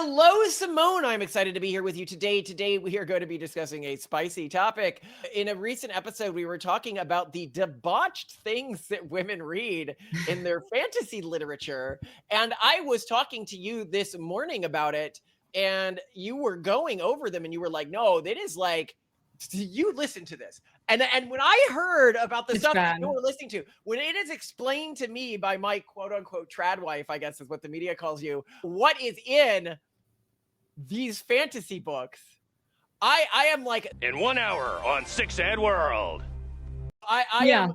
Hello, Simone. I'm excited to be here with you today. Today, we are going to be discussing a spicy topic. In a recent episode, we were talking about the debauched things that women read in their fantasy literature. And I was talking to you this morning about it, and you were going over them, and you were like, no, that is like, you listen to this. And when I heard about the It's stuff that bad. you were listening to, when it is explained to me by my quote unquote trad wife, I guess is what the media calls you, what is in these fantasy books, I am like, in 1 hour on Six Ed World. I Yeah. am,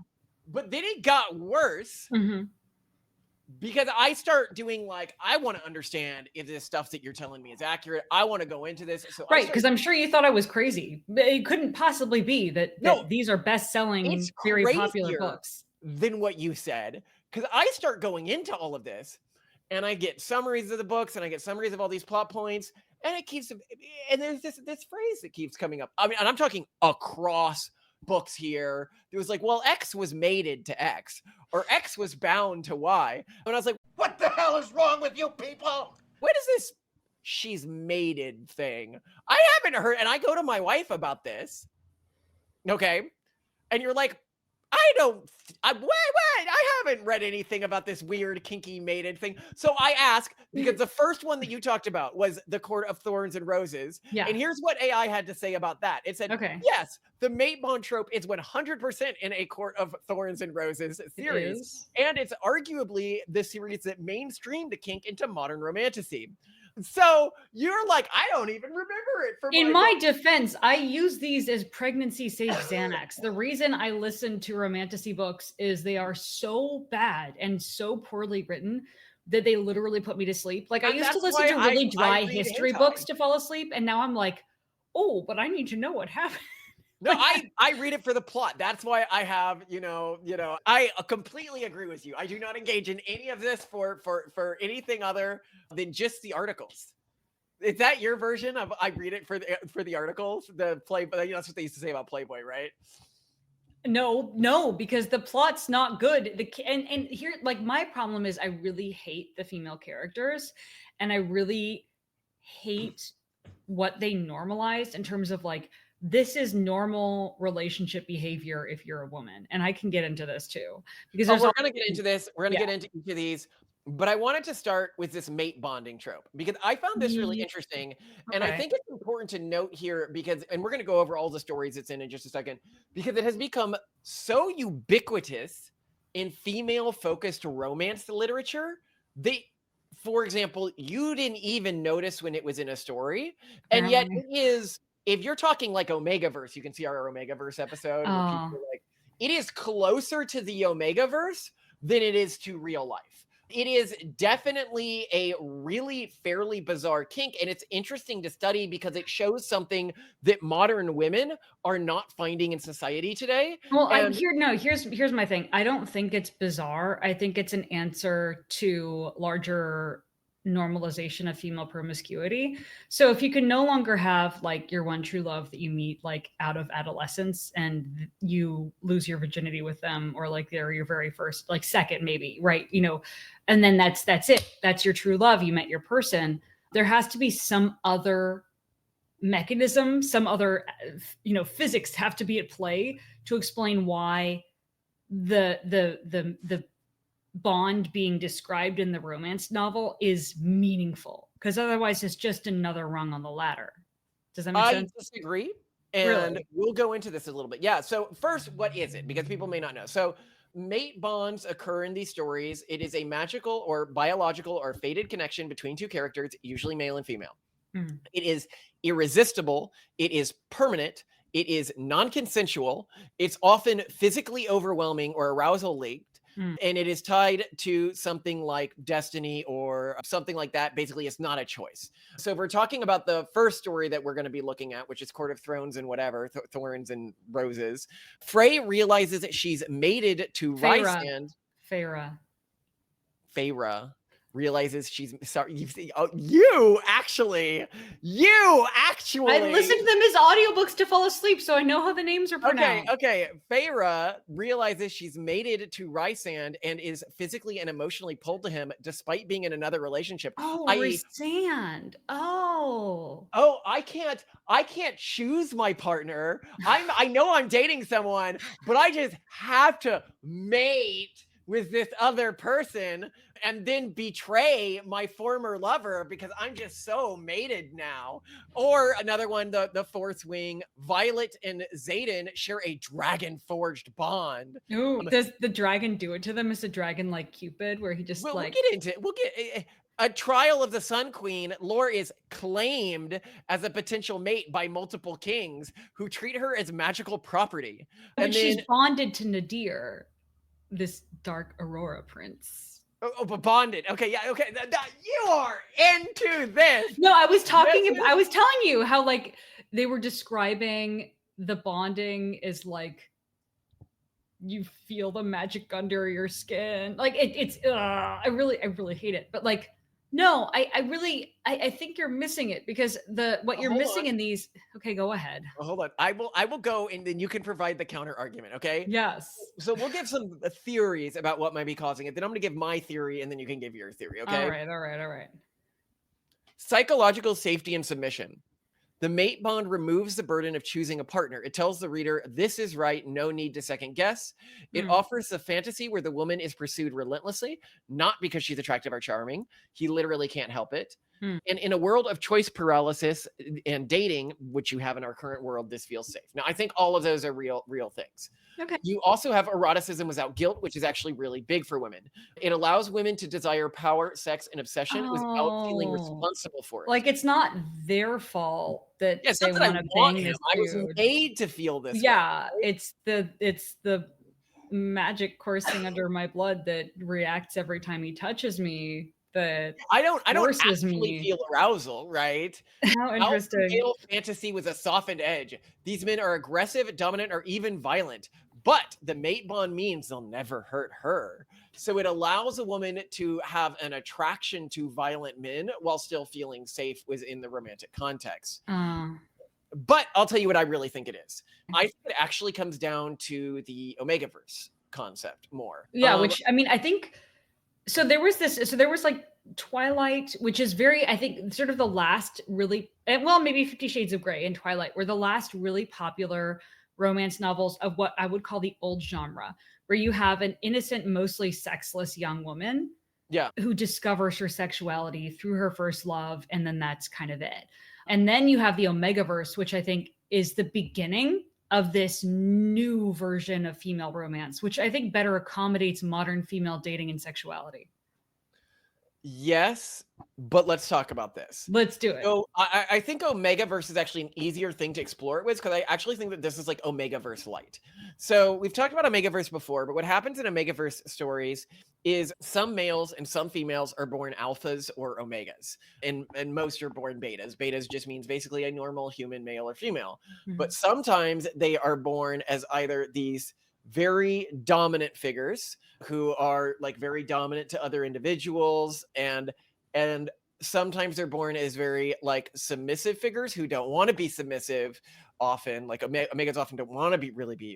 but then it got worse hmm because I start doing like, I want to understand if this stuff that you're telling me is accurate. I want to go into this. So Right, because I'm sure you thought I was crazy. But it couldn't possibly be that No, these are best-selling, it's very popular crazier books. than what you said, because I start going into all of this and I get summaries of the books and I get summaries of all these plot points, and it keeps, and there's this phrase that keeps coming up. I mean, and I'm talking across books here. It was like, well, X was mated to X, or X was bound to Y. And I was like, What the hell is wrong with you people? what is this she's mated thing? I haven't heard, and I go to my wife about this. Okay. And you're like, I haven't read anything about this weird kinky mated thing. So I ask, because the first one that you talked about was The Court of Thorns and Roses. Yeah. And here's what AI had to say about that. It said, Okay. yes, the mate bond trope is 100% in A Court of Thorns and Roses series. It is. And it's arguably the series that mainstreamed the kink into modern romantasy. So you're like, I don't even remember it from In my defense, I use these as pregnancy safe Xanax. The reason I listen to romantasy books is they are so bad and so poorly written that they literally put me to sleep. Like I And used to that's listen to why really I dry read history hentai. books to fall asleep, and now I'm like, oh, but I need to know what happened. No, I read it for the plot. That's why I have, I completely agree with you. I do not engage in any of this for anything other than just the articles. Is that your version of I read it for the articles? The Playboy, that's what they used to say about Playboy, right? No, because the plot's not good. And here, like, my problem is I really hate the female characters, and I really hate what they normalized in terms of like, this is normal relationship behavior if you're a woman. And I can get into this too, because Oh, there's we're gonna get into this. We're gonna Yeah. get into each of these. But I wanted to start with this mate bonding trope because I found this really Ye- interesting. And I okay. think it's important to note here because, and we're going to go over all the stories it's in just a second, because it has become so ubiquitous in female focused romance literature. For example, you didn't even notice when it was in a story. And yet Apparently. it is, if you're talking like Omegaverse, you can see our Omegaverse episode where people Oh. are like, it is closer to the Omegaverse than it is to real life. It is definitely a really fairly bizarre kink, and it's interesting to study because it shows something that modern women are not finding in society today. Well, And here's my thing. I don't think it's bizarre. I think it's an answer to larger normalization of female promiscuity. So if you can no longer have like your one true love that you meet like out of adolescence and you lose your virginity with them, or like they're your very first, like second maybe, right? And then that's it. That's your true love. You met your person. There has to be some other mechanism, some other physics have to be at play to explain why the bond being described in the romance novel is meaningful, because otherwise it's just another rung on the ladder. Does that make I sense? disagree. And Really? we'll go into this a little bit. Yeah. So first, what is it? Because people may not know. So mate bonds occur in these stories. It is a magical or biological or fated connection between two characters, usually male and female. Mhm. It is irresistible. It is permanent. It is non-consensual. It's often physically overwhelming or arousal linked. Mm. And it is tied to something like destiny or something like that. Basically, it's not a choice. So if we're talking about the first story that we're going to be looking at, which is Court of Thrones and whatever, Thorns and Roses, Frey realizes that she's mated to Feyre. Rysand. Feyre. Feyre. realizes she's sorry. You actually. I listened to them as audiobooks to fall asleep, so I know how the names are pronounced. Okay. Feyre realizes she's mated to Rysand and is physically and emotionally pulled to him despite being in another relationship. Oh, I.e., Rysand. Oh. I can't choose my partner. I know I'm dating someone, but I just have to mate with this other person and then betray my former lover because I'm just so mated now. Or another one, the fourth wing, Violet and Xaden share a dragon forged bond. Ooh, does the dragon do it to them? Is a dragon like Cupid, where he just We'll like get into it. We'll get a trial of the Sun Queen. Lore is claimed as a potential mate by multiple kings who treat her as magical property. but And she's then bonded to Nadir, this dark Aurora prince. but bonded. Okay, yeah, okay. You are into this. No, I was telling you how like they were describing the bonding is like you feel the magic under your skin. Like it's I really hate it. But like no, I think you're missing it because what you're Hold missing on. in these. Okay, go ahead. Well, hold on. I will go and then you can provide the counter argument, okay? Yes. So we'll give some theories about what might be causing it. Then I'm going to give my theory and then you can give your theory, okay? All right. Psychological safety and submission. The mate bond removes the burden of choosing a partner. It tells the reader, this is right, no need to second guess. It offers a fantasy where the woman is pursued relentlessly, not because she's attractive or charming. He literally can't help it. And in a world of choice paralysis and dating, which you have in our current world, this feels safe. Now, I think all of those are real things. Okay. You also have eroticism without guilt, which is actually really big for women. It allows women to desire power, sex, and obsession without feeling responsible for it. Like it's not their fault that they want to bang this I was dude. made to feel this. Yeah, way. it's the magic coursing under my blood that reacts every time he touches me. That I don't forces actually me. feel arousal, right? How interesting. Male fantasy with a softened edge. These men are aggressive, dominant, or even violent. But the mate bond means they'll never hurt her. So it allows a woman to have an attraction to violent men while still feeling safe within the romantic context. But I'll tell you what I really think it is. I think it actually comes down to the Omegaverse concept more. Yeah, which I mean, I think so. There was like Twilight, which is very, I think, sort of the last really, well, maybe 50 Shades of Grey and Twilight were the last really popular romance novels of what I would call the old genre, where you have an innocent, mostly sexless young woman who discovers her sexuality through her first love, and then that's kind of it. And then you have the Omegaverse, which I think is the beginning of this new version of female romance, which I think better accommodates modern female dating and sexuality. Yes, but let's talk about this. Let's do it. So I think Omegaverse is actually an easier thing to explore it with because I actually think that this is like Omegaverse light. So we've talked about Omegaverse before, but what happens in Omegaverse stories is some males and some females are born alphas or omegas, and most are born betas. Betas just means basically a normal human male or female. But sometimes they are born as either these very dominant figures who are like very dominant to other individuals, and sometimes they're born as very like submissive figures who don't want to be submissive often. Like omegas often don't want to be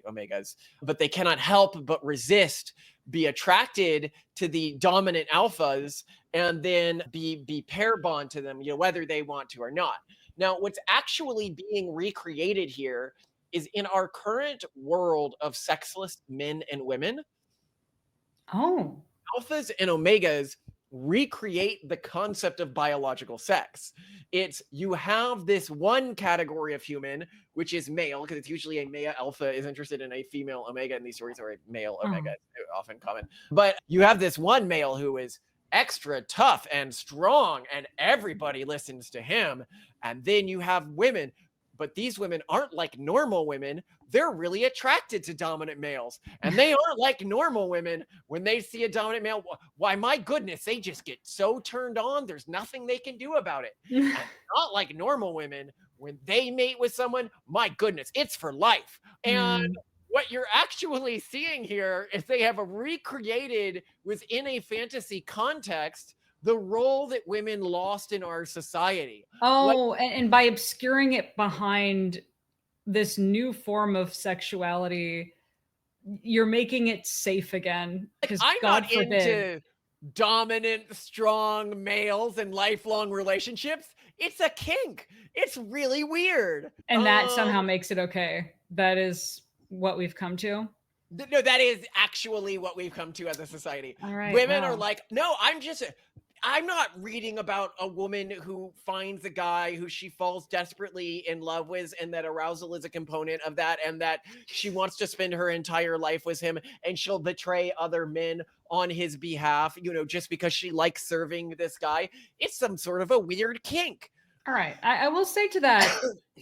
omegas, but they cannot help but resist, be attracted to the dominant alphas, and then be pair bond to them, whether they want to or not. Now, what's actually being recreated here is in our current world of sexless men and women. Alphas and omegas recreate the concept of biological sex. It's you have this one category of human, which is male, because it's usually a male alpha is interested in a female omega in these stories, or a male omega, often common. But you have this one male who is extra tough and strong, and everybody listens to him. And then you have women, but these women aren't like normal women. They're really attracted to dominant males. And they aren't like normal women. When they see a dominant male, why, my goodness, they just get so turned on. There's nothing they can do about it. And not like normal women. When they mate with someone, my goodness, it's for life. And what you're actually seeing here is they have recreated within a fantasy context the role that women lost in our society. Oh, and by obscuring it behind this new form of sexuality, you're making it safe again. Because I'm God not forbid. into dominant, strong males and lifelong relationships. It's a kink. It's really weird. And that somehow makes it okay. That is what we've come to. No, that is actually what we've come to as a society. All right, Women are wow. like, no, I'm not reading about a woman who finds a guy who she falls desperately in love with, and that arousal is a component of that, and that she wants to spend her entire life with him, and she'll betray other men on his behalf, just because she likes serving this guy. It's some sort of a weird kink. All right. I will say to that,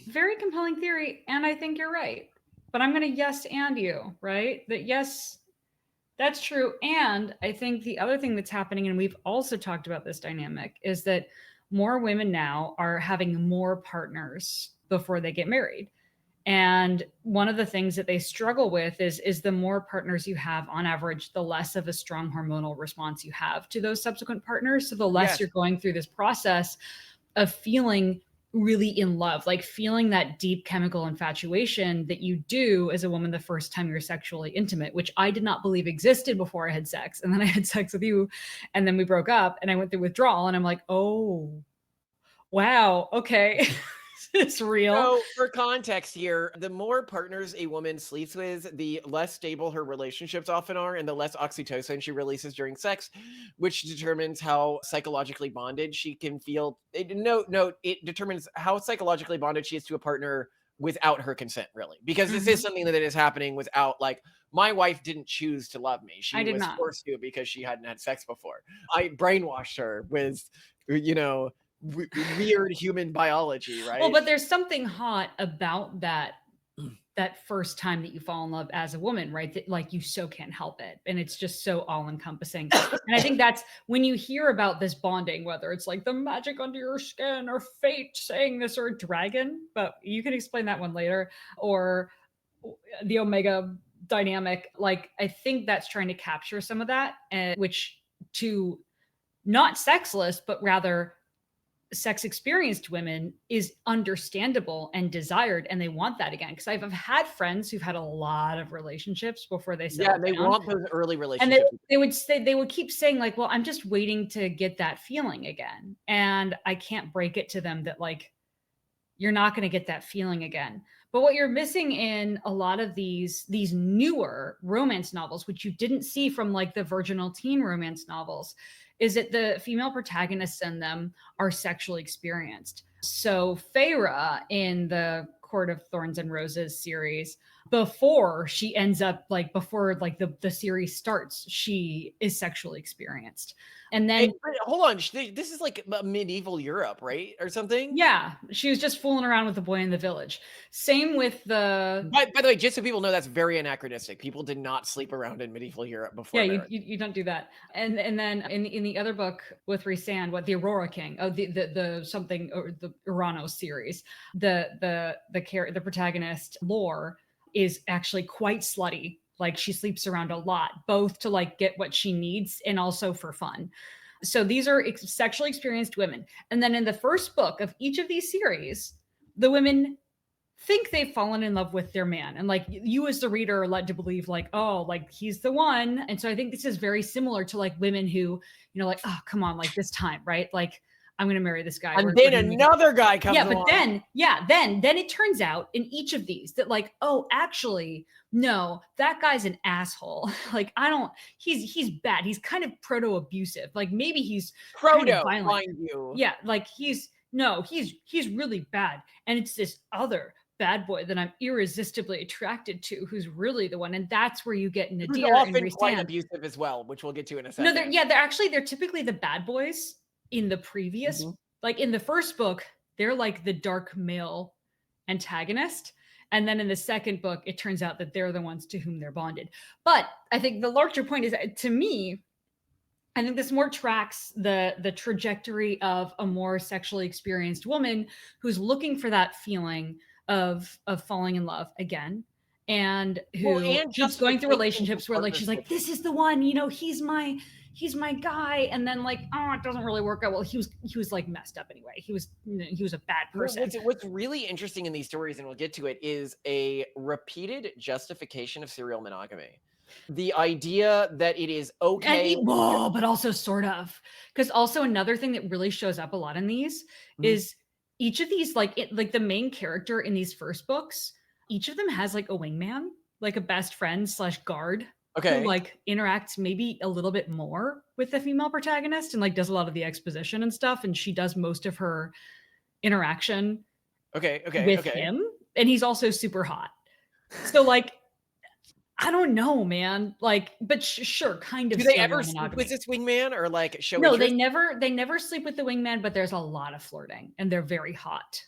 very compelling theory, and I think you're right. But I'm going to yes and you, right? That yes, that's true. And I think the other thing that's happening, and we've also talked about this dynamic, is that more women now are having more partners before they get married. And one of the things that they struggle with is the more partners you have on average, the less of a strong hormonal response you have to those subsequent partners. So the less Yes. you're going through this process of feeling really in love, like feeling that deep chemical infatuation that you do as a woman the first time you're sexually intimate, which I did not believe existed before I had sex. And then I had sex with you, and then we broke up, and I went through withdrawal, and I'm like, oh, wow, okay. It's real. So, for context here, the more partners a woman sleeps with, the less stable her relationships often are, and the less oxytocin she releases during sex, which determines how psychologically bonded she can feel. It determines how psychologically bonded she is to a partner without her consent, really. Because this is something that is happening without, like, my wife didn't choose to love me. She I did was not. forced to because she hadn't had sex before. I brainwashed her with, weird human biology, right? Well, but there's something hot about that first time that you fall in love as a woman, right? That like you so can't help it. And it's just so all encompassing. And I think that's when you hear about this bonding, whether it's like the magic under your skin or fate saying this or a dragon, but you can explain that one later, or the Omega dynamic. Like, I think that's trying to capture some of that, and which to not sexless, but rather sex experienced women is understandable and desired, and they want that again. Because I've had friends who've had a lot of relationships before they settle they down, want those early and relationships. they would keep saying like, well, I'm just waiting to get that feeling again, and I can't break it to them that like you're not going to get that feeling again. But what you're missing in a lot of these newer romance novels, which you didn't see from like the virginal teen romance novels, is that the female protagonists in them are sexually experienced. So Feyre in the Court of Thorns and Roses series, before she ends up like before like the series starts, she is sexually experienced. And then Hold on, this is like medieval Europe, right, or something? yeah, she was just fooling around with the boy in the village. Same with the By the way, just so people know, that's very anachronistic. People did not sleep around in medieval Europe before yeah, marriage. you don't do that. And then in the other book with Rhysand, what the Aurora King, the something or the Urano series, the protagonist Allure is actually quite slutty. Like she sleeps around a lot, both to like get what she needs and also for fun. So these are sexually experienced women. And then in the first book of each of these series, the women think they've fallen in love with their man. And like you as the reader are led to believe like, oh, like he's the one. And so I think this is very similar to like women who, like, oh, come on, like this time, right? Like I'm going to marry this guy. And then another guy comes along. Then it turns out in each of these that like, oh, actually, no, that guy's an asshole. Like he's bad. He's kind of proto-abusive. Like maybe he's kind of violent. Mind you. Yeah, like he's really bad. And it's this other bad boy that I'm irresistibly attracted to, who's really the one, and that's where you get Nadir Who's often and quite Rhysand. abusive as well, which we'll get to in a second. No, they're typically the bad boys in the previous, like in the first book, they're like the dark male antagonist, and then in the second book, it turns out that they're the ones to whom they're bonded. But I think the larger point is, to me, I think this more tracks the trajectory of a more sexually experienced woman who's looking for that feeling of falling in love again, and Well, who and keeps going through justification relationships for where like she's like, partnership. this is the one, you know, he's my guy, and then like, oh, it doesn't really work out. Well, he was like messed up anyway. He was a bad person. What's really interesting in these stories, and we'll get to it, is a repeated justification of serial monogamy. The idea that it is okay. But also sort of, because also another thing that really shows up a lot in these is each of these, like like the main character in these first books, each of them has like a wingman, like a best friend / guard, who Okay. like interacts maybe a little bit more with the female protagonist and like does a lot of the exposition and stuff, and she does most of her interaction Okay. with him, and he's also super hot. So like, I don't know, man. Like, but sure, kind of. Do they serial ever sleep monogamy. with this wingman or like show No, interest? they never sleep with the wingman, but there's a lot of flirting, and they're very hot.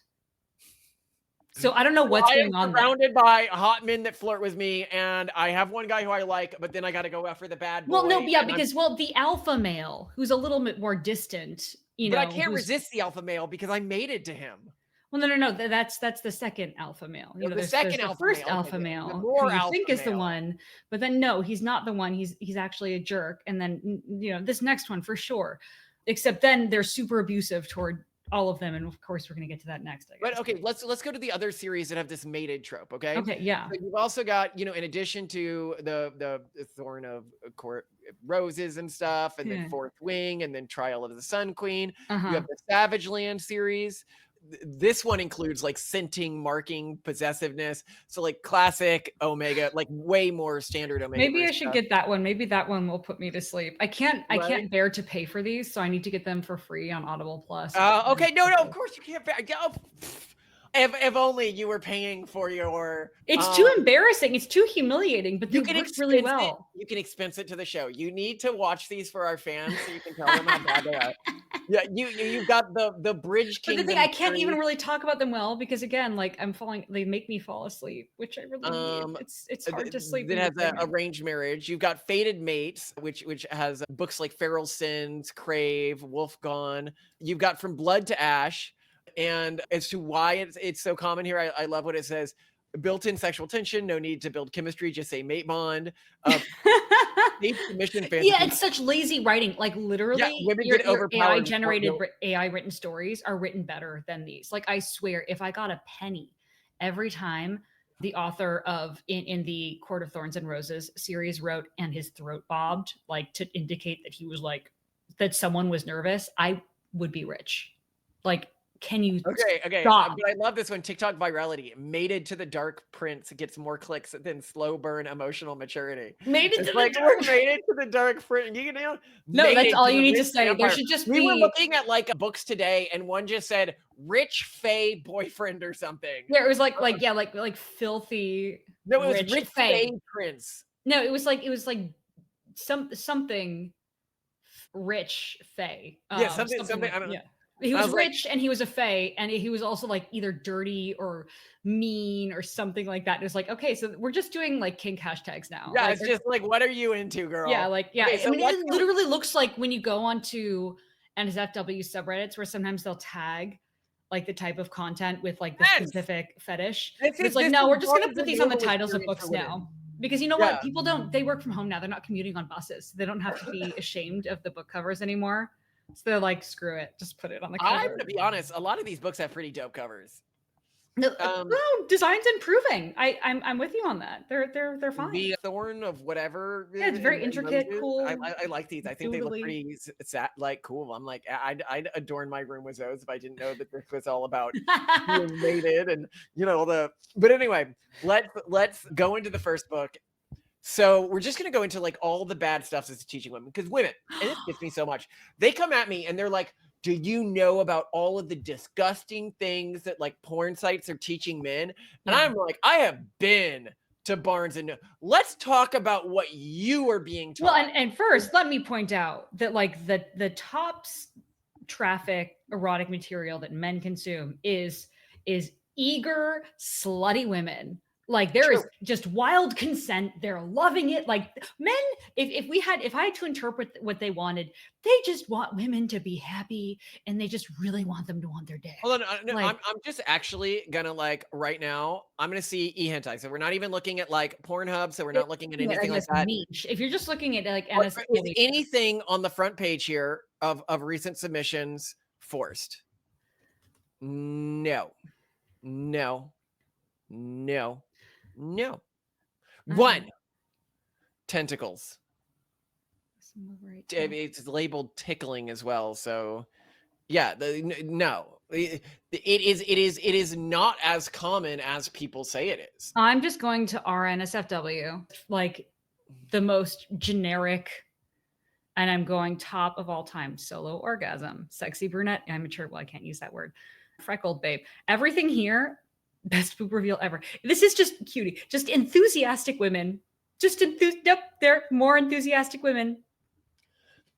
So I don't know what's I am going on there. surrounded by hot men that flirt with me, and I have one guy who I like, but then I got to go after the bad boy. Well, no, yeah, and I'm- because the alpha male who's a little bit more distant, you but know, I can't resist the alpha male because I mated to him. Well, no. That's the second alpha male. You know, The there's second the alpha first male. alpha Okay, male the who more you alpha think is the male. one, but then no, he's not the one. He's actually a jerk. And then, you know, this next one for sure. Except then they're super abusive toward all of them, and of course we're going to get to that next. I guess. But okay, let's go to the other series that have this mated trope. Okay. Okay. Yeah. So you've also got, you know, in addition to the Thorn of Court Roses and stuff, and then Fourth Wing, and then Trial of the Sun Queen. You have the Savage Land series. This one includes like scenting, marking, possessiveness. So like classic Omega, like way more standard Omega. Maybe I should get that one. Maybe that one will put me to sleep. I can't bear to pay for these, so I need to get them for free on Audible Plus. Okay, no, of course you can't. If only you were paying for your. It's too embarrassing. It's too humiliating. But they you can work really well. You can expense it to the show. You need to watch these for our fans so you can tell them how bad they are. Yeah, you've got the Bridge Kingdom. But the thing, I can't even really talk about them well because again, like they make me fall asleep, which I really need. It's hard to sleep. It has an arranged marriage. You've got Fated Mates, which has books like Feral Sins, Crave, Wolf Gone. You've got From Blood to Ash. And as to why it's so common here, I love what it says. Built-in sexual tension, no need to build chemistry, just say mate bond. Mission fantasy. Yeah, it's such lazy writing. Like literally, women get overpowered. AI-generated, AI-written stories are written better than these. Like I swear, if I got a penny every time the author of in the Court of Thorns and Roses series wrote and his throat bobbed, like to indicate that he was like that someone was nervous, I would be rich. Like, can you stop? But I love this one. TikTok virality. Mated to the Dark Prince gets more clicks than slow burn emotional maturity. Mated to like, the dark. Mated to the Dark Prince. You know, no, that's all you need to say. There should just be. We were looking at like books today, and one just said rich fae boyfriend or something. Yeah, it was like filthy. No, it was rich fae prince. No, it was like something rich fae. Yeah, something. I don't know. Yeah. He was rich and he was a fae, and he was also like either dirty or mean or something like that. It was like, okay, so we're just doing like kink hashtags now. Yeah, like, it's just like, what are you into, girl? Yeah, like yeah. Okay, so I mean, it literally looks like when you go onto NSFW subreddits where sometimes they'll tag like the type of content with like the specific fetish. It's like, no, we're just gonna put these on the titles of books now. Because you know what? People they work from home now. They're not commuting on buses. They don't have to be ashamed of the book covers anymore. So they're like, screw it, just put it on the cover. I'm gonna be honest, a lot of these books have pretty dope covers. No, design's improving. I'm with you on that. They're fine. The Thorn of whatever. Yeah, it's very intricate, cool. I like these. I think they look pretty like cool. I'm like, I'd adorn my room with those if I didn't know that this was all about being mated and you know But anyway, let's go into the first book. So we're just going to go into like all the bad stuff that's teaching women, because women, and it gets me so much. They come at me and they're like, do you know about all of the disgusting things that like porn sites are teaching men? And I'm like, I have been to Barnes and Noble. Let's talk about what you are being taught. Well, and first, let me point out that like the top traffic erotic material that men consume is eager, slutty women Like there True. is just wild consent. They're loving it. Like men, if I had to interpret what they wanted, they just want women to be happy and they just really want them to want their dick. Hold on, no, Like, I'm just actually gonna like right now. I'm gonna see e-hentai, so we're not even looking at like Pornhub, so we're not looking at anything like that. niche. If you're just looking at like Or NS, is anything on the front page here of recent submissions forced? No, no, no, no. One, tentacles. It's labeled tickling as well, so yeah. No, it is not as common as people say it is. I'm just going to RNSFW, like the most generic, and I'm going top of all time: solo orgasm, sexy brunette, amateur. Well, I can't use that word. Freckled babe. Everything here, best boob reveal ever. This is just cutie, just enthusiastic women. Yep, they're more enthusiastic women.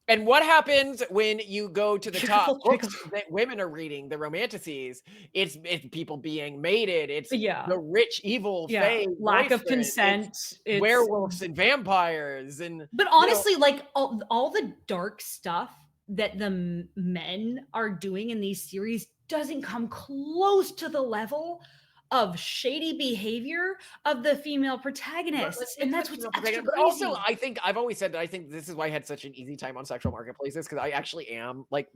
And what happens when you go to the top Trickle. books that women are reading, the Romantasies? It's people being mated. It's the rich evil fae, lack of consent, it's werewolves and vampires, and but honestly, like all the dark stuff that the men are doing in these series doesn't come close to the level of shady behavior of the female protagonists, and that's what's extra crazy. Also, I think I've always said that I think this is why I had such an easy time on sexual marketplaces, because I actually am like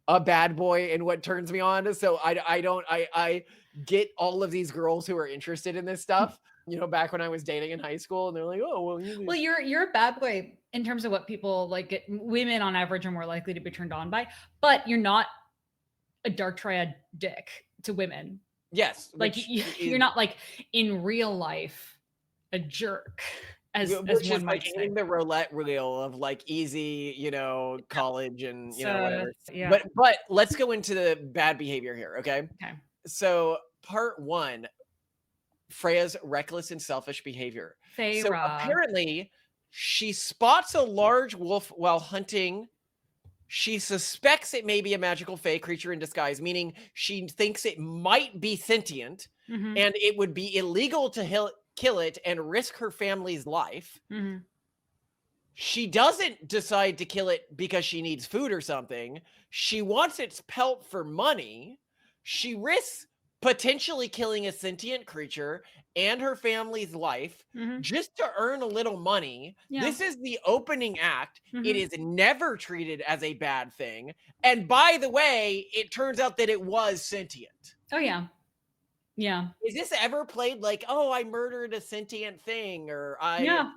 a bad boy in what turns me on. So I get all of these girls who are interested in this stuff. You know, back when I was dating in high school, and they're like, "Oh, well, you're a bad boy in terms of what people like. Women on average are more likely to be turned on by, but you're not a dark triad dick to women." Yes, like you're not like in real life a jerk, as one might say. The roulette wheel of like easy, you know, college and you know whatever. Yeah. But let's go into the bad behavior here, okay? Okay. So part 1, Freya's reckless and selfish behavior. So apparently, she spots a large wolf while hunting. She suspects it may be a magical fae creature in disguise, meaning she thinks it might be sentient, and it would be illegal to kill it and risk her family's life. She doesn't decide to kill it because she needs food or something. She wants its pelt for money. She risks potentially killing a sentient creature and her family's life just to earn a little money. This is the opening act. It is never treated as a bad thing. And by the way, it turns out that it was sentient. Oh, yeah. Yeah. Is this ever played like, oh, I murdered a sentient thing, or I... Yeah.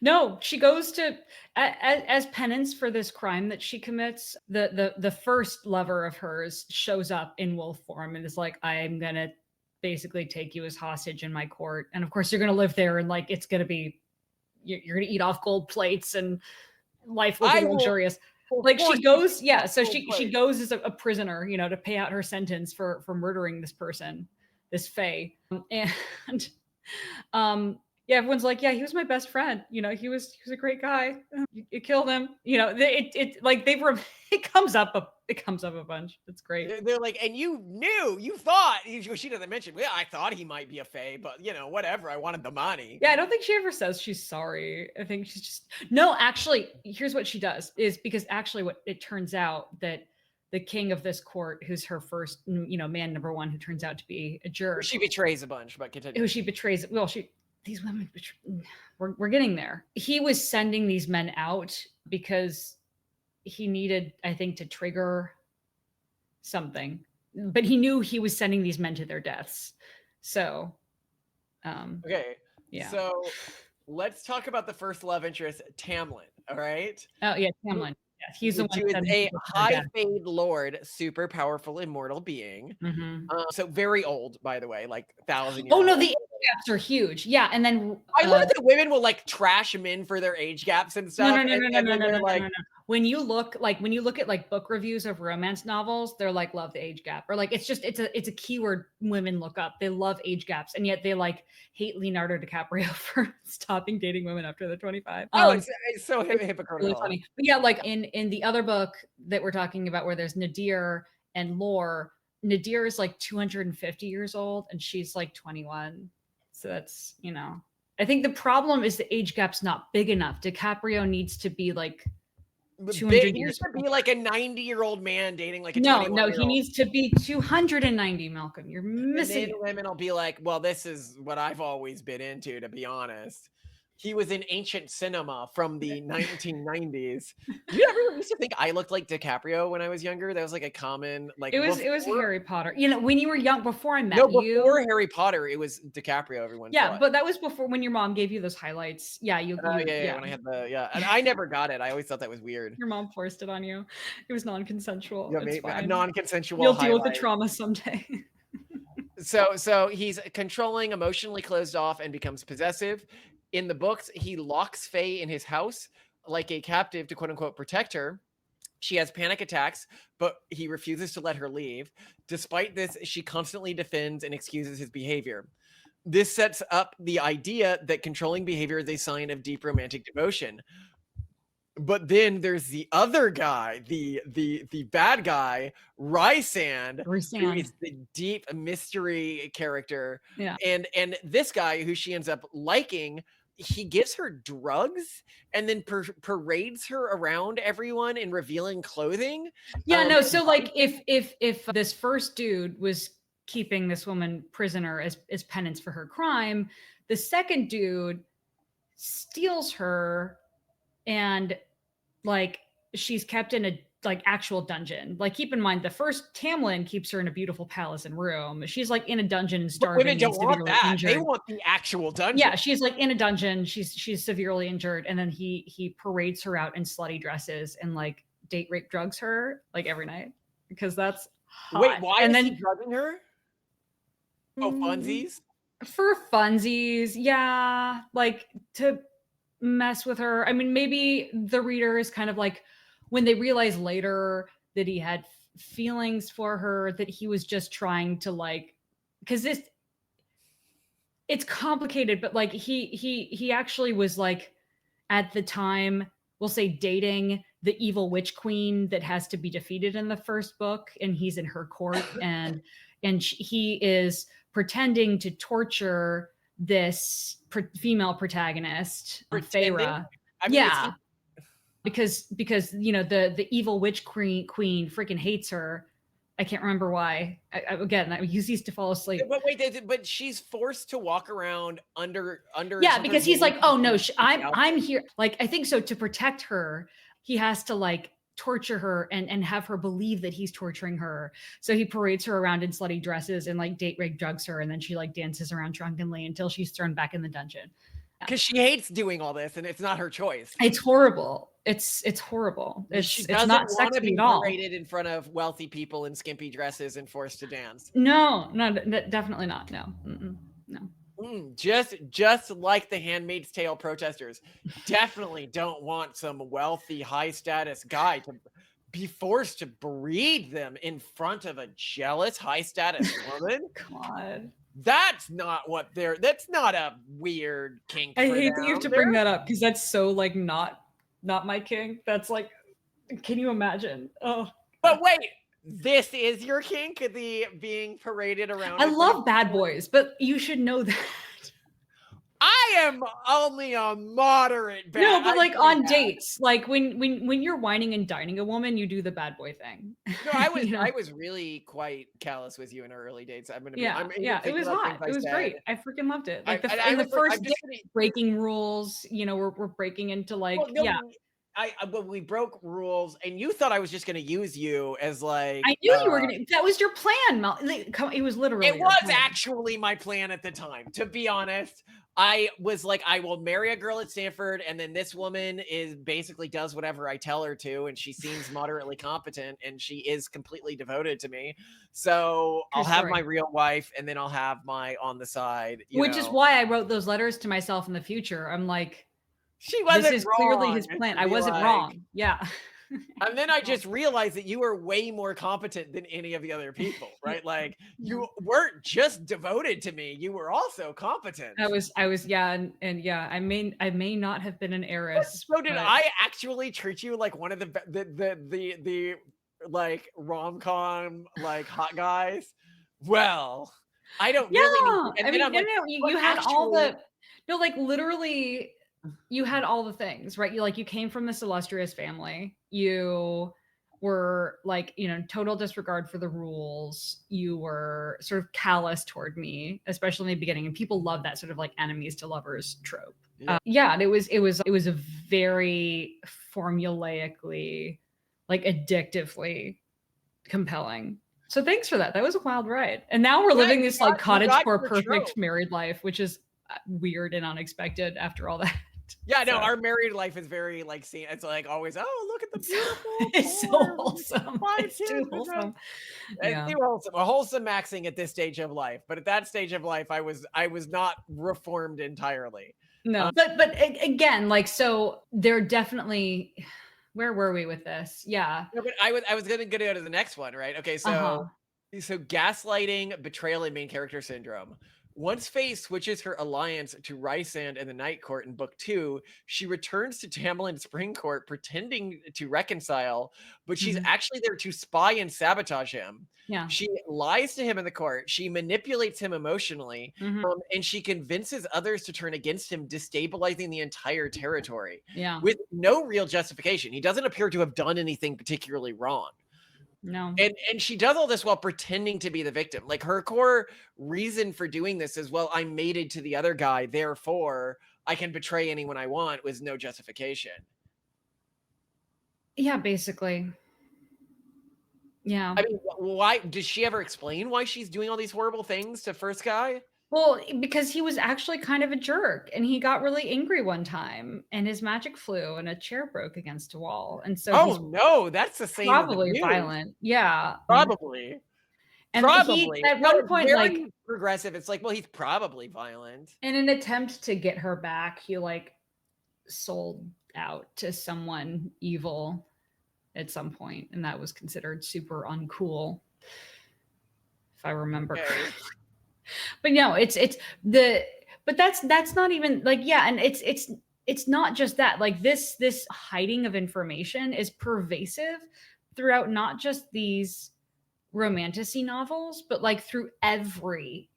No, she goes to as penance for this crime that she commits. The first lover of hers shows up in wolf form and is like, I'm gonna basically take you as hostage in my court, and of course you're gonna live there, and like it's gonna be you're gonna eat off gold plates and life will be luxurious. Like she goes, so she goes as a prisoner, you know, to pay out her sentence for murdering this person, this fae, and yeah, everyone's like, yeah, he was my best friend. You know, he was a great guy. You killed him. You know, it comes up a bunch. It's great. They're like, and you thought, she doesn't mention, well, I thought he might be a fae, but you know, whatever. I wanted the money. Yeah, I don't think she ever says she's sorry. I think she's just, no, actually, here's what she does is because actually what it turns out that the king of this court, who's her first, you know, man number 1, who turns out to be a jerk. She betrays a bunch, but continue. Who she betrays. Well, these women, we're getting there. He was sending these men out because he needed, I think, to trigger something, but he knew he was sending these men to their deaths. So, okay. Yeah. So let's talk about the first love interest, Tamlin. All right. Oh yeah, Tamlin. Yeah, he's the one. Who is a high fade lord, super powerful immortal being. So very old, by the way, like 1,000 years. Oh no, the age gaps are huge. Yeah, and then I love that women will like trash men for their age gaps and stuff. No. When you look at like book reviews of romance novels, they're like love the age gap, or like it's a keyword women look up. They love age gaps, and yet they like hate Leonardo DiCaprio for stopping dating women after they're 25. Oh, it's so hypocritical. Really funny. But yeah, like in the other book that we're talking about, where there's Nadir and Lore, Nadir is like 250 years old, and she's like 21. So that's, I think the problem is the age gap's not big enough. DiCaprio needs to be like 200 He years needs to be older. like a 90-year-old man dating like a No, 21-year-old. he needs to be 290, Malcolm. You're missing And then it. women will be like, well, this is what I've always been into, to be honest. He was in ancient cinema from the 1990s. Do you ever used to think I looked like DiCaprio when I was younger? That was like a common, like, It was Harry Potter. When you were young, before I met no, you. before Harry Potter, it was DiCaprio. Everyone thought. But that was before, when your mom gave you those highlights. Yeah, Yeah. When I had and I never got it. I always thought that was weird. Your mom forced it on you. It was non-consensual. Yeah, It's fine. Non-consensual. You'll deal with the trauma someday. So he's controlling, emotionally closed off, and becomes possessive. In the books, he locks Faye in his house like a captive to quote unquote protect her. She has panic attacks, but he refuses to let her leave. Despite this, she constantly defends and excuses his behavior. This sets up the idea that controlling behavior is a sign of deep romantic devotion. But then there's the other guy, the bad guy, Rysand, who is the deep mystery character. Yeah. And this guy who she ends up liking, he gives her drugs and then parades her around everyone in revealing clothing. Yeah, so like if this first dude was keeping this woman prisoner as penance for her crime, the second dude steals her and like she's kept in a like actual dungeon. Like, keep in mind, the first Tamlin keeps her in a beautiful palace and room. She's like in a dungeon and starving. Women don't want that. Injured. They want the actual dungeon. Yeah, she's like in a dungeon. She's severely injured, and then he parades her out in slutty dresses and like date rape drugs her like every night because that's hot. Wait, why is he drugging her? Oh, funsies? For funsies, yeah, like to mess with her. I mean, maybe the reader is kind of like, when they realize later that he had feelings for her, that he was just trying to like, because it's complicated, but like he actually was like, at the time, we'll say dating the evil witch queen that has to be defeated in the first book, and he's in her court, and he is pretending to torture this female protagonist, Feyre. I mean, yeah, because the evil witch queen freaking hates her. I can't remember why. I used to fall asleep. But wait, but she's forced to walk around under. Yeah, because he's like, oh no, I'm here. Like, I think so, to protect her, he has to like torture her and have her believe that he's torturing her. So he parades her around in slutty dresses and like date rape drugs her, and then she like dances around drunkenly until she's thrown back in the dungeon. Because she hates doing all this, and it's not her choice. It's horrible. It's horrible. It's not sexy at all. Paraded in front of wealthy people in skimpy dresses and forced to dance. No, definitely not. No, no. Just like the Handmaid's Tale protesters, definitely don't want some wealthy, high status guy to be forced to breed them in front of a jealous, high status woman. God. That's not a weird kink. I hate that you have to bring that up, because that's so like not my kink. That's like, can you imagine? Oh, but wait, this is your kink, the being paraded around. I love bad boys, but you should know that. I am only a moderate bad. No, but like on dates, like when you're whining and dining a woman, you do the bad boy thing. No, I was I was really quite callous with you in our early dates. I'm gonna be. It was hot. It was great. I freaking loved it. Like the first date, breaking rules. We're breaking into like But we broke rules, and you thought I was just going to use you as like. I knew you were going to. That was your plan, Mel. It was literally. It was actually my plan at the time. To be honest, I was like, I will marry a girl at Stanford, and then this woman basically does whatever I tell her to, and she seems moderately competent, and she is completely devoted to me. So I'll have my real wife, and then I'll have my on the side. Which is why I wrote those letters to myself in the future. I'm like. She wasn't This is wrong, clearly his plan. I wasn't wrong. Yeah. And then I just realized that you were way more competent than any of the other people, right? Like, you weren't just devoted to me; you were also competent. I was, yeah, and yeah. I may not have been an heiress. So did I actually treat you like one of the like rom-com like hot guys? Well, I don't Yeah, really need, and I then mean, I'm no, like, no, but you had all actually, the no, like literally, you had all the things, right? You came from this illustrious family. You were like, total disregard for the rules. You were sort of callous toward me, especially in the beginning. And people love that sort of like enemies to lovers trope. yeah. Yeah, and it was a very formulaically, like addictively compelling. So thanks for that. That was a wild ride. And now we're Yeah, living this like you got cottagecore your perfect trope. married life, which is weird and unexpected after all that. Yeah, no, So our married life is very like seen. It's like always, oh, look at the it's, beautiful it's so four with the wholesome. five It's too kids. wholesome. It's Yeah. too wholesome. A wholesome maxing at this stage of life, but at that stage of life, I was not reformed entirely. No, but again, like, so they're definitely, where were we with this? Yeah. No, but I was gonna go to the next one, right? Okay, so Uh-huh. gaslighting, betrayal, and main character syndrome. Once Faye switches her alliance to Rysand and the Night Court in book 2, she returns to Tamlin Spring Court pretending to reconcile, but she's Mhm. actually there to spy and sabotage him. Yeah. She lies to him in the court. She manipulates him emotionally, Mhm. and she convinces others to turn against him, destabilizing the entire territory Yeah. with no real justification. He doesn't appear to have done anything particularly wrong. No. And she does all this while pretending to be the victim. Like her core reason for doing this is, well, I'm mated to the other guy, therefore I can betray anyone I want with no justification. Yeah, basically. Yeah. I mean, why does she ever explain why she's doing all these horrible things to first guy? Well, because he was actually kind of a jerk and he got really angry one time and his magic flew and a chair broke against a wall. And so Oh he's no, that's the same with probably abuse. violent. Yeah. Probably. And he Probably. at No, one it's point, like, very progressive. It's like, well, he's probably violent. in an attempt to get her back, he like sold out to someone evil at some point, and that was considered super uncool, if I remember Okay. correctly. But no, but that's not even like, yeah, and it's not just that. Like this hiding of information is pervasive throughout not just these romantasy novels, but like through every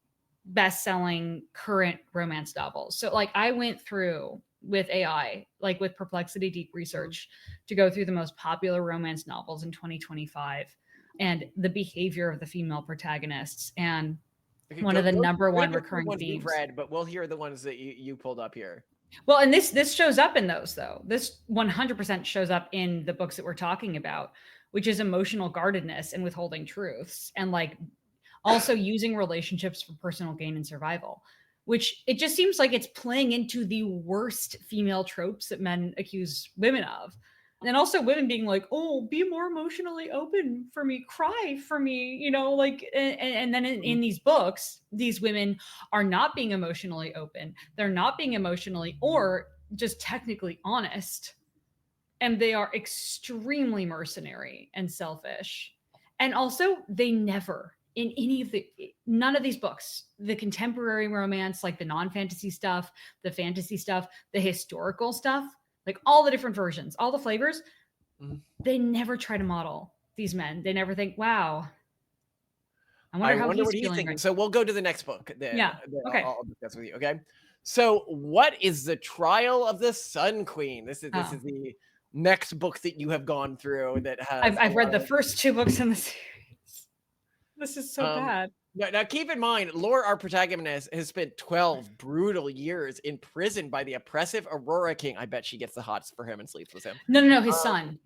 best-selling current romance novels. So like I went through with AI, like with Perplexity Deep Research, to go through the most popular romance novels in 2025 and the behavior of the female protagonists. And Okay, one of the number go to one go through the recurring ones we've themes. read, but we'll hear the ones that you pulled up here. Well, and this shows up in those though. This 100% shows up in the books that we're talking about, which is emotional guardedness and withholding truths, and like also using relationships for personal gain and survival, which it just seems like it's playing into the worst female tropes that men accuse women of. And also women being like, oh, be more emotionally open for me, cry for me, like, and then in these books, these women are not being emotionally open. They're not being emotionally or just technically honest. And they are extremely mercenary and selfish. And also, they never, in none of these books, the contemporary romance, like the non-fantasy stuff, the fantasy stuff, the historical stuff, like all the different versions, all the flavors, they never try to model these men. They never think, wow, I wonder I how wonder he's what he's feeling thinking. right. So we'll go to the next book then. Yeah. Okay. I'll discuss with you. Okay. So what is the Trial of the Sun Queen? This is the next book that you have gone through that has. I've read the first 2 books in the series. This is so bad. Now, keep in mind, Allure, our protagonist, has spent 12 brutal years in prison by the oppressive Aurora King. I bet she gets the hots for him and sleeps with him. No, his son.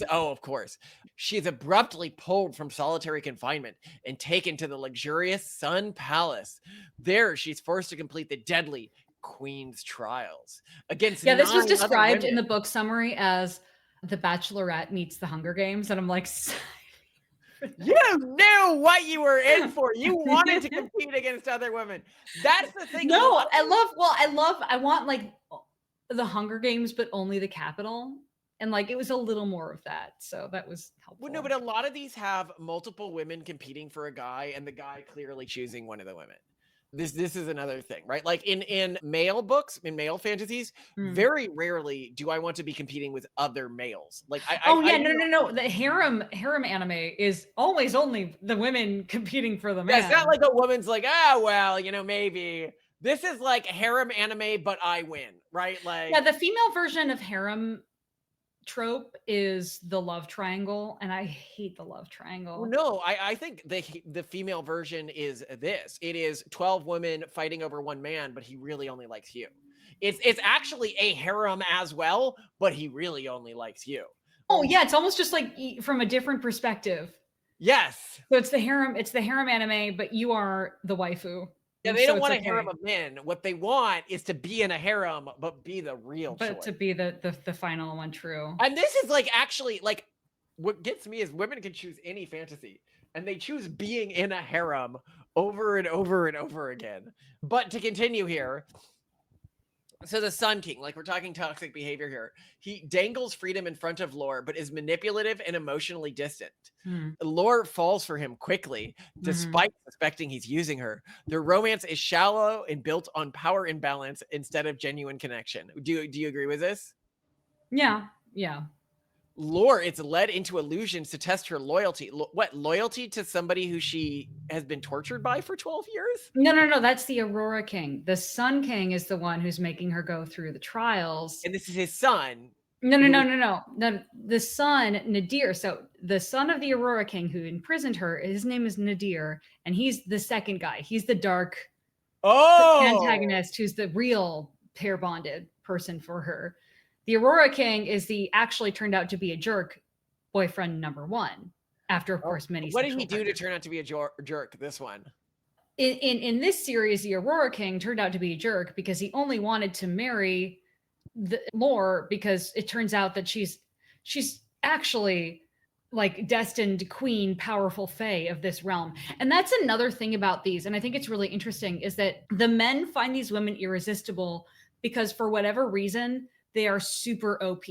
Of course. She is abruptly pulled from solitary confinement and taken to the luxurious Sun Palace. There, she's forced to complete the deadly Queen's Trials against this was 9 described other in the women. book summary as The Bachelorette meets the Hunger Games, and I'm like, you knew what you were in for. You wanted to compete against other women. That's the thing. No, I want like the Hunger Games, but only the capital. And like it was a little more of that. So that was helpful. Well, no, but a lot of these have multiple women competing for a guy and the guy clearly choosing one of the women. This is another thing, right? Like in male books, in male fantasies, very rarely do I want to be competing with other males. Like Oh yeah, I no. The harem anime is always only the women competing for the yeah, it's man. not like a woman's like, ah, well, maybe. This is like harem anime, but I win, right? Like, yeah, the female version of harem trope is the love triangle, and I hate the love triangle. no, I think the female version is this. It is 12 women fighting over one man, but he really only likes you. It's actually a harem as well, but he really only likes you. Oh yeah, it's almost just like from a different perspective. Yes. So it's the harem anime, but you are the waifu. Yeah, they don't want a okay. harem of men. What they want is to be in a harem, but be the real choice. But to be the final one true. And this is like actually like what gets me is women can choose any fantasy and they choose being in a harem over and over and over again. But to continue here, so the Sun King, like we're talking toxic behavior here, he dangles freedom in front of Lore, but is manipulative and emotionally distant. Lore falls for him quickly, despite suspecting he's using her. Their romance is shallow and built on power imbalance instead of genuine connection. Do you agree with this? Yeah. Lore, it's led into illusions to test her loyalty. What, loyalty to somebody who she has been tortured by for 12 years? No. That's the Aurora King. The Sun King is the one who's making her go through the trials. And this is his son. No. The son, Nadir. So the son of the Aurora King who imprisoned her, his name is Nadir, and he's the second guy. He's the dark antagonist who's the real pair bonded person for her. The Aurora King is the actually turned out to be a jerk boyfriend number one. After, of course, many. What did he do to turn out to be a jerk? This one. In this series, the Aurora King turned out to be a jerk because he only wanted to marry the Lore because it turns out that she's actually like destined queen, powerful fae of this realm. And that's another thing about these, and I think it's really interesting, is that the men find these women irresistible because for whatever reason they are super OP.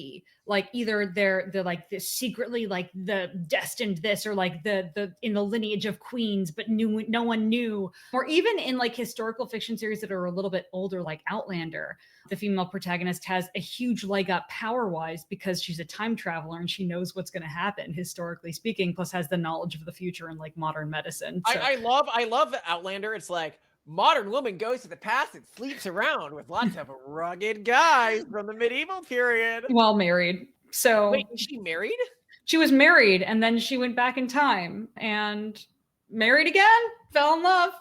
Like either they're like this secretly like the destined this, or like the in the lineage of queens, but no one knew. Or even in like historical fiction series that are a little bit older, like Outlander, the female protagonist has a huge leg up power-wise because she's a time traveler and she knows what's going to happen, historically speaking, plus has the knowledge of the future and like modern medicine. So. I love Outlander. It's like, modern woman goes to the past and sleeps around with lots of rugged guys from the medieval period. Well, married. So wait, is she married? She was married, and then she went back in time and married again, fell in love.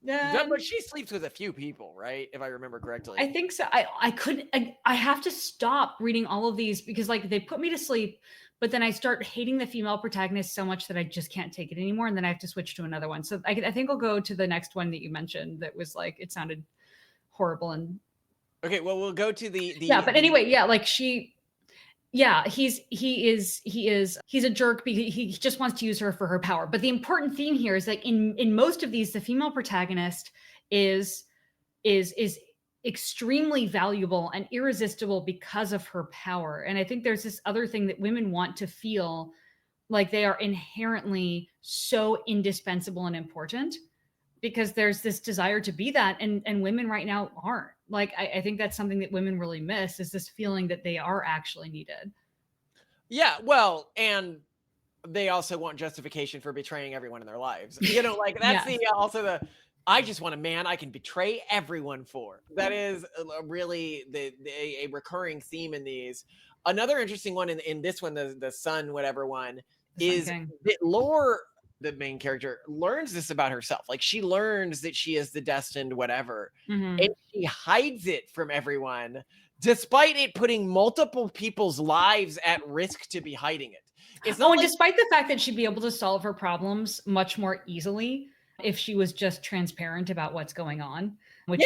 But she sleeps with a few people, right? If I remember correctly. I think so. I have to stop reading all of these because like they put me to sleep, but then I start hating the female protagonist so much that I just can't take it anymore. And then I have to switch to another one. So I think I'll go to the next one that you mentioned that was like, it sounded horrible. And okay, well, we'll go to the yeah, but anyway, yeah, like he's a jerk because he just wants to use her for her power. But the important theme here is like in most of these, the female protagonist is extremely valuable and irresistible because of her power. And I think there's this other thing that women want to feel like they are inherently so indispensable and important because there's this desire to be that. And women right now aren't. Like, I think that's something that women really miss, is this feeling that they are actually needed. Yeah, well, and they also want justification for betraying everyone in their lives. Like that's yes. also the I just want a man I can betray everyone for. That is really a recurring theme in these. Another interesting one in this one, the Sun whatever one, is that Lore, the main character, learns this about herself. Like she learns that she is the destined whatever, and she hides it from everyone, despite it putting multiple people's lives at risk to be hiding it. It's not and despite the fact that she'd be able to solve her problems much more easily if she was just transparent about what's going on, which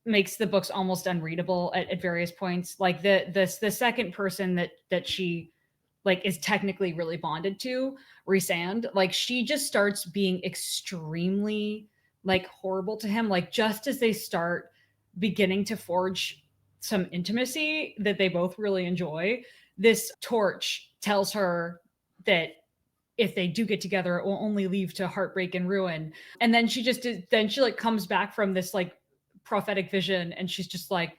makes the books almost unreadable at various points. Like the second person that she like is technically really bonded to, Rhysand, like she just starts being extremely like horrible to him. Like just as they start beginning to forge some intimacy that they both really enjoy, this torch tells her that if they do get together, it will only lead to heartbreak and ruin. And then she like comes back from this like prophetic vision, and she's just like,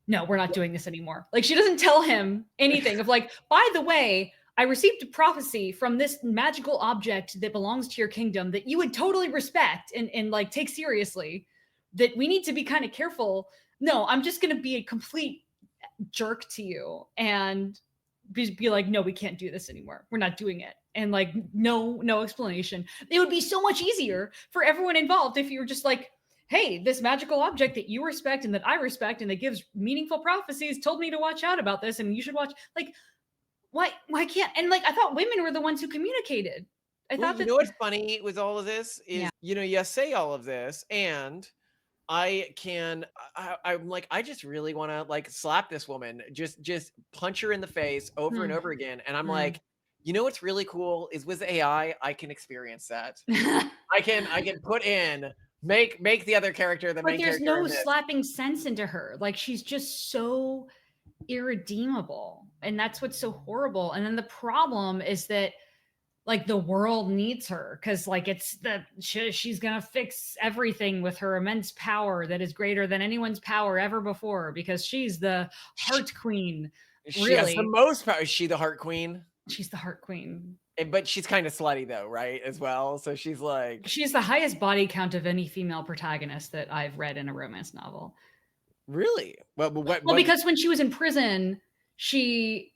no, we're not doing this anymore. Like, she doesn't tell him anything of like, by the way, I received a prophecy from this magical object that belongs to your kingdom that you would totally respect and like take seriously, that we need to be kind of careful. No, I'm just going to be a complete jerk to you and be like, no, we can't do this anymore. We're not doing it. And like, no explanation. It would be so much easier for everyone involved if you were just like, hey, this magical object that you respect and that I respect and that gives meaningful prophecies told me to watch out about this and you should watch. Like, why can't? And like, I thought women were the ones who communicated. I thought you know what's funny with all of this is, you say all of this, and I'm like, I just really want to like slap this woman, just punch her in the face over and over again. And I'm like, you know what's really cool is with AI, I can experience that. I can put in make the other character the main character. But there's no slapping sense into her. Like, she's just so irredeemable, and that's what's so horrible. And then the problem is that like the world needs her because like she's gonna fix everything with her immense power that is greater than anyone's power ever before, because she's the heart queen. She has the most power. Is she the heart queen? She's the heart queen. But she's kind of slutty though, right? As well. So she's the highest body count of any female protagonist that I've read in a romance novel. Really? Well, because when she was in prison, she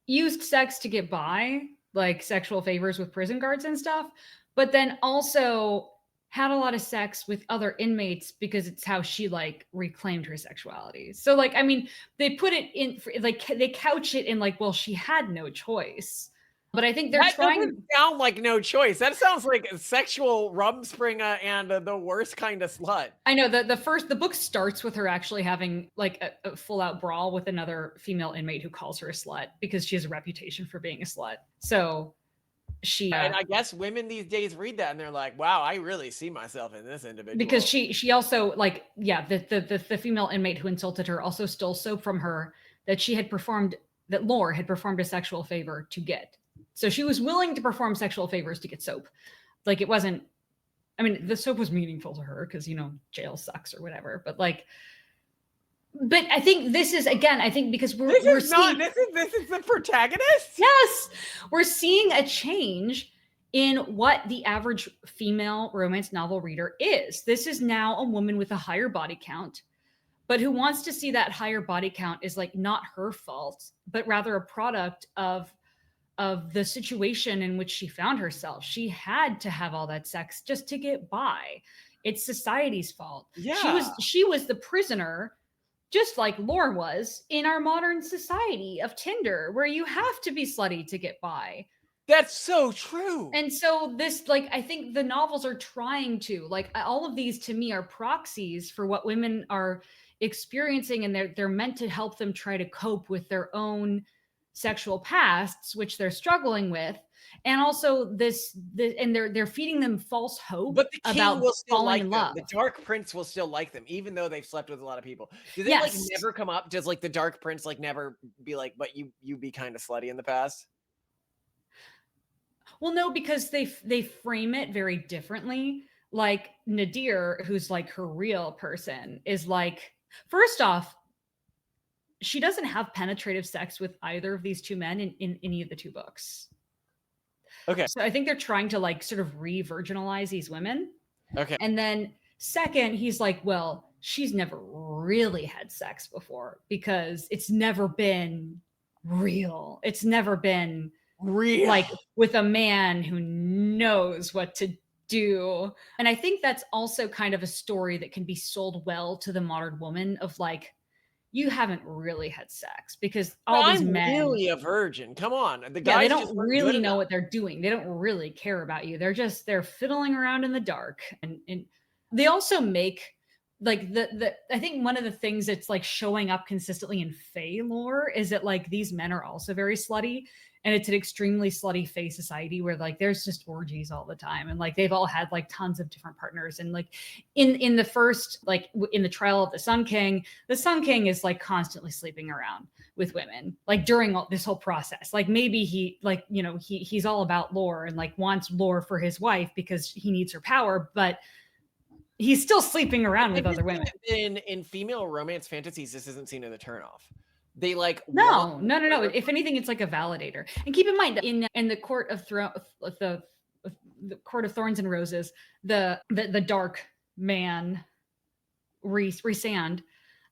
used sex to get by, like sexual favors with prison guards and stuff, but then also had a lot of sex with other inmates because it's how she like reclaimed her sexuality. So like, I mean, they put it in like, they couch it in like, well, she had no choice. But I think they're trying to sound like no choice. That sounds like a sexual rumspringer and the worst kind of slut. I know the book starts with her actually having like a full out brawl with another female inmate who calls her a slut because she has a reputation for being a slut. So she and I guess women these days read that and they're like, wow, I really see myself in this individual. Because she also like, the female inmate who insulted her also stole soap from her that Lore had performed a sexual favor to get. So she was willing to perform sexual favors to get soap. Like, it wasn't, I mean, the soap was meaningful to her because, jail sucks or whatever. But like, but I think this is, again, I think because this is the protagonist. Yes. We're seeing a change in what the average female romance novel reader is. This is now a woman with a higher body count, but who wants to see that higher body count is like not her fault, but rather a product of the situation in which she found herself. She had to have all that sex just to get by. It's society's fault. Yeah. She was the prisoner, just like Lore was in our modern society of Tinder, where you have to be slutty to get by. That's so true. And so this, like, I think the novels are trying to, like, all of these to me are proxies for what women are experiencing, and they're meant to help them try to cope with their own sexual pasts, which they're struggling with, and also this and they're feeding them false hope. But the king about will still falling like in them. love. The dark prince will still like them, even though they've slept with a lot of people. Do they like never come up? Does like the dark prince like never be like, but you be kind of slutty in the past? Well, no, because they frame it very differently. Like Nadir, who's like her real person, is like, first off, she doesn't have penetrative sex with either of these two men in any of the two books. Okay. So I think they're trying to like sort of re-virginalize these women. Okay. And then second, he's like, well, she's never really had sex before because it's never been real. It's never been real, like with a man who knows what to do. And I think that's also kind of a story that can be sold well to the modern woman of like, you haven't really had sex because these men, I'm really a virgin. Come on. The guys, they don't really know what they're doing. They don't really care about you. They're fiddling around in the dark. And they also make like I think one of the things that's like showing up consistently in Fae lore is that like these men are also very slutty. and it's an extremely slutty fae society where like there's just orgies all the time, and like they've all had like tons of different partners. And like in the first, like in the trial of the Sun King is like constantly sleeping around with women like during this whole process. Like maybe he like, you know, he's all about lore and like wants lore for his wife because he needs her power, but he's still sleeping around with other women. In female romance fantasies, this isn't seen as a turnoff. They like No. If anything, it's like a validator. And keep in mind, in the Court of the Court of Thorns and Roses, the dark man Rhysand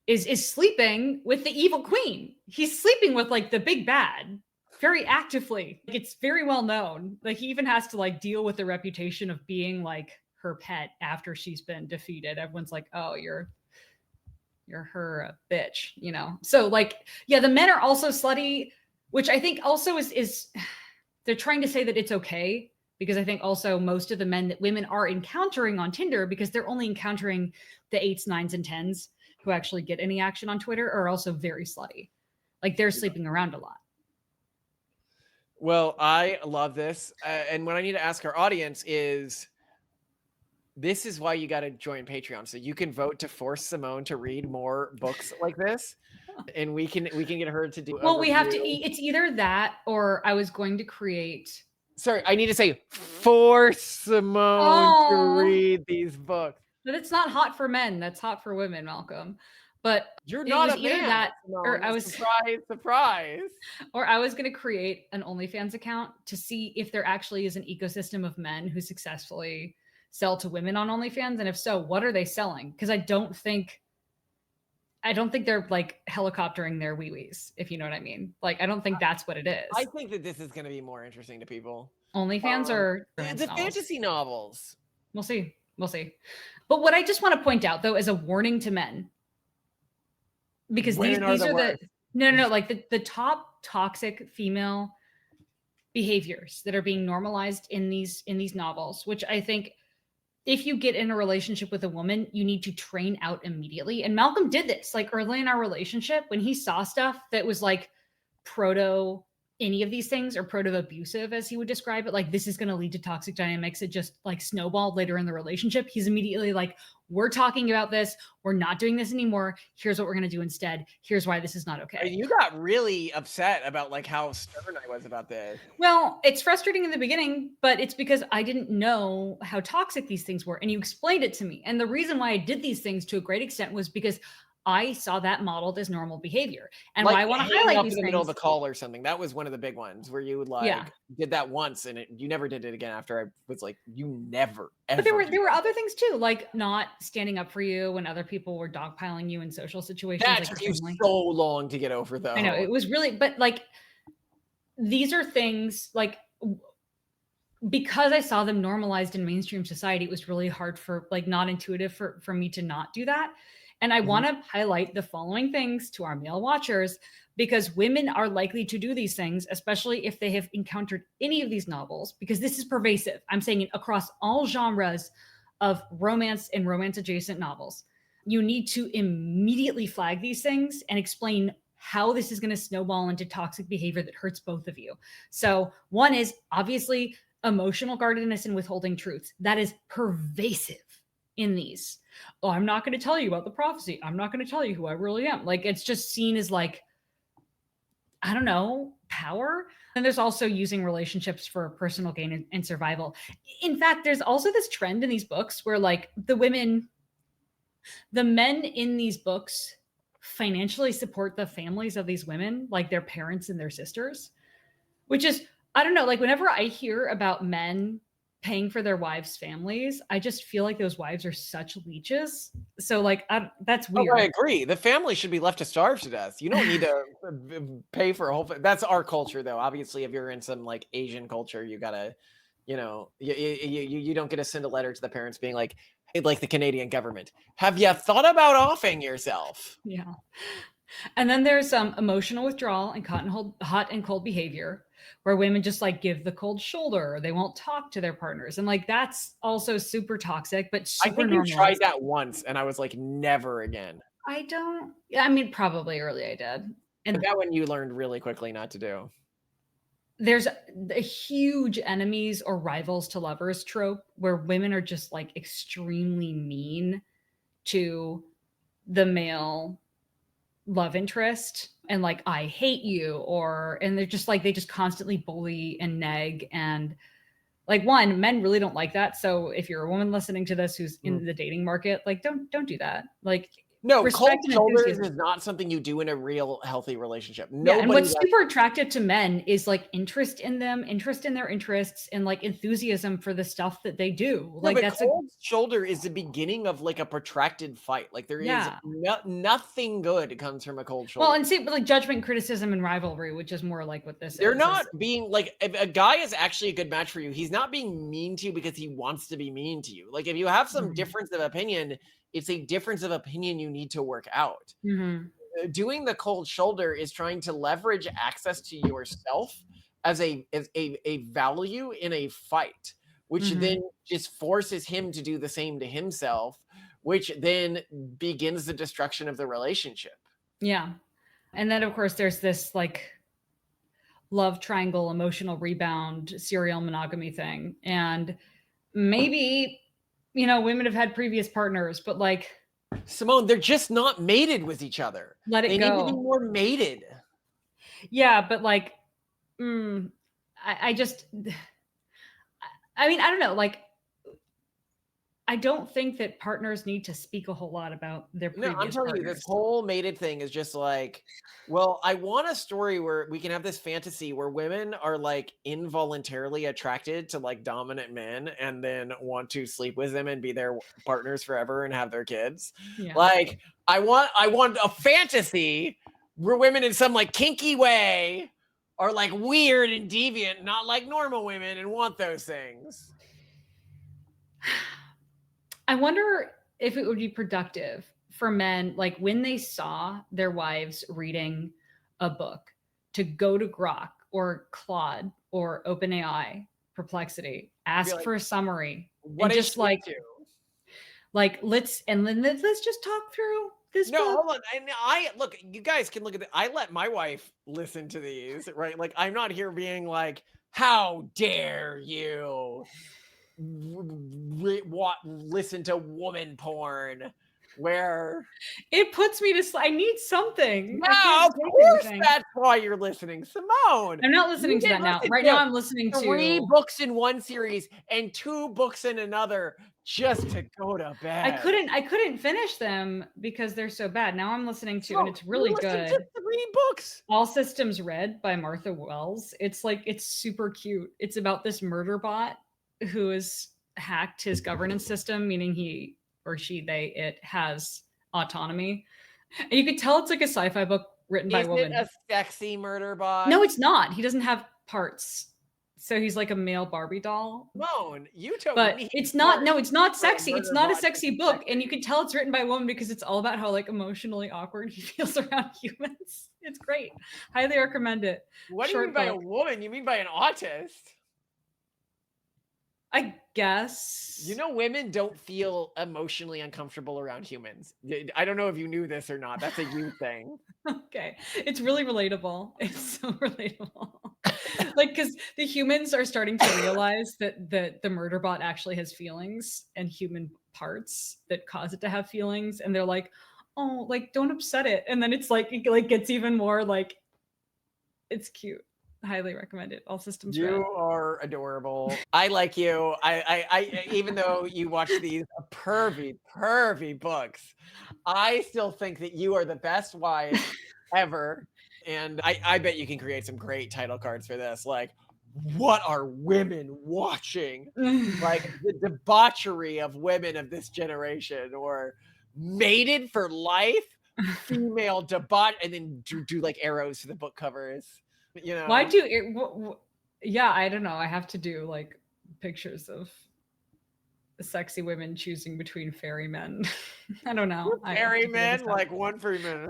is sleeping with the evil queen. He's sleeping with like the big bad very actively. It's very well known. Like he even has to like deal with the reputation of being like her pet after she's been defeated. Everyone's like, oh, you're her bitch, you know? So like, yeah, the men are also slutty, which I think also is they're trying to say that it's okay, because I think also most of the men that women are encountering on Tinder, because they're only encountering the 8s, 9s, and 10s who actually get any action on Twitter, are also very slutty. Like they're sleeping around a lot. Well, I love this. And what I need to ask our audience is, this is why you got to join Patreon, so you can vote to force Simone to read more books like this, and we can get her to do. Well, we have to. It's either that, or I was going to create. Sorry, I need to say force Simone to read these books. But it's not hot for men. That's hot for women, Malcolm. But you're not a man. That, Simone. or I was surprise. Or I was going to create an OnlyFans account to see if there actually is an ecosystem of men who successfully sell to women on OnlyFans, and if so, what are they selling? Because I don't think they're like helicoptering their wee-wees, if you know what I mean. Like I don't think that's what it is. I think that this is going to be more interesting to people. OnlyFans or the fantasy novels. We'll see. But what I just want to point out though is a warning to men, because these are like the top toxic female behaviors that are being normalized in these novels, which I think if you get in a relationship with a woman, you need to train out immediately. And Malcolm did this like early in our relationship when he saw stuff that was like proto any of these things, or proto abusive, as he would describe it. Like this is going to lead to toxic dynamics. It just like snowballed later in the relationship. He's immediately like, we're talking about this. We're not doing this anymore. Here's what we're going to do instead. Here's why this is not okay. You got really upset about like how stern I was about this. Well, it's frustrating in the beginning, but it's because I didn't know how toxic these things were. And you explained it to me. And the reason why I did these things to a great extent was because I saw that modeled as normal behavior. And like, why I want to highlight these in the middle of a call or something. That was one of the big ones where you would like did that once and you never did it again after. I was like, you never ever. But there were other things too, like not standing up for you when other people were dogpiling you in social situations. That took you so long to get over though. I know, it was really, but like these are things like, because I saw them normalized in mainstream society, it was really hard for like not intuitive for me to not do that. And I want to highlight the following things to our male watchers, because women are likely to do these things, especially if they have encountered any of these novels, because this is pervasive. I'm saying it across all genres of romance and romance adjacent novels. You need to immediately flag these things and explain how this is going to snowball into toxic behavior that hurts both of you. So one is obviously emotional guardedness and withholding truths. That is pervasive in these. Oh, I'm not going to tell you about the prophecy. I'm not going to tell you who I really am. Like, it's just seen as like, I don't know, power. And there's also using relationships for personal gain and survival. In fact, there's also this trend in these books where like the men in these books financially support the families of these women, like their parents and their sisters, which is, I don't know, like whenever I hear about men paying for their wives' families, I just feel like those wives are such leeches. So like, that's weird. Oh, I agree. The family should be left to starve to death. You don't need to pay for a whole. That's our culture, though. Obviously, if you're in some like Asian culture, you gotta, you know, you don't get to send a letter to the parents being like the Canadian government. Have you thought about offing yourself? Yeah. And then there's emotional withdrawal and hot and cold behavior, where women just like give the cold shoulder, or they won't talk to their partners. And like, that's also super toxic, but super I think normalized. you tried that once and I was like, never again. I mean, probably early I did. And that one you learned really quickly not to do. there's a huge enemies or rivals to lovers trope where women are just like extremely mean to the male love interest and like I hate you, or and they're just like they just constantly bully and neg. And like, one, men really don't like that. So if you're a woman listening to this who's in the dating market, like don't do that. Like, No, cold respect and shoulders enthusiasm. is not something you do in a real healthy relationship. Yeah, and Nobody what's super attractive to men is like interest in them, interest in their interests, and like enthusiasm for the stuff that they do. No, Like but that's a cold shoulder is the beginning of like a protracted fight. Like there is yeah. nothing good comes from a cold shoulder. Well, and see, but like judgment, criticism, and rivalry, which is more like what this They're is. not being like, if a guy is actually a good match for you, he's not being mean to you because he wants to be mean to you. Like if you have some difference of opinion, it's a difference of opinion you need to work out. Doing the cold shoulder is trying to leverage access to yourself as a value in a fight, which then just forces him to do the same to himself, which then begins the destruction of the relationship. Yeah. And then of course there's this like love triangle, emotional rebound, serial monogamy thing. And maybe, you know, women have had previous partners, but like Simone, they're just not mated with each other. let it They need to be go. more mated. Yeah, but like I just I mean, I don't know, like I don't think that partners need to speak a whole lot about their No, previous I'm telling you, partners. this whole mated thing is just like, well, I want a story where we can have this fantasy where women are like involuntarily attracted to like dominant men and then want to sleep with them and be their partners forever and have their kids. Yeah. Like, I want a fantasy where women in some like kinky way are like weird and deviant, not like normal women, and want those things. I wonder if it would be productive for men, like when they saw their wives reading a book, to go to Grok or Claude or OpenAI, Perplexity, ask like, for a summary, What and is just she like, into? let's just talk through this No, book. hold on. And I look, you guys can look at it. I let my wife listen to these, right? Like, I'm not here being like, how dare you listen to woman porn where It puts me to I need something. I yeah, can't of take course anything. that's why you're listening, Simone. I'm not listening You to that didn't now. listen Right to now I'm listening 3 to books in one series and 2 books in another just to go to bed. I couldn't finish them because they're so bad. Now I'm listening to, and it's You really listened good, to 3 books. All Systems Red by Martha Wells. It's like, it's super cute. It's about this murder bot who has hacked his governance system, meaning he or she, they, it has autonomy. And you could tell it's like a sci-fi book written by a Is woman. it a sexy murder bot? No, it's not. He doesn't have parts. So he's like a male Barbie doll. Simone, you don't But need it's not, no, parts it's not for a sexy. It's murder not a bot to sexy be book. sexy. And you can tell it's written by a woman because it's all about how like emotionally awkward he feels around humans. It's great. Highly recommend it. What do you mean by a woman? You mean by an autist? I guess. You know, women don't feel emotionally uncomfortable around humans. I don't know if you knew this or not. That's a you thing. Okay. It's really relatable. It's so relatable. Like, because the humans are starting to realize that the murder bot actually has feelings and human parts that cause it to have feelings. And they're like, oh, like, don't upset it. And then it's like, it like gets even more like, it's cute. Highly recommend it. All Systems Red. You are adorable. I like you. I even though you watch these pervy books, I still think that you are the best wife ever. And I bet you can create some great title cards for this. Like, what are women watching? Like the debauchery of women of this generation, or mated for life, female debauch, and then do like arrows for the book covers. You know, Why do it? Yeah, I don't know. I have to do like pictures of sexy women choosing between fairy men. I don't know. fairy men, like one fairy man.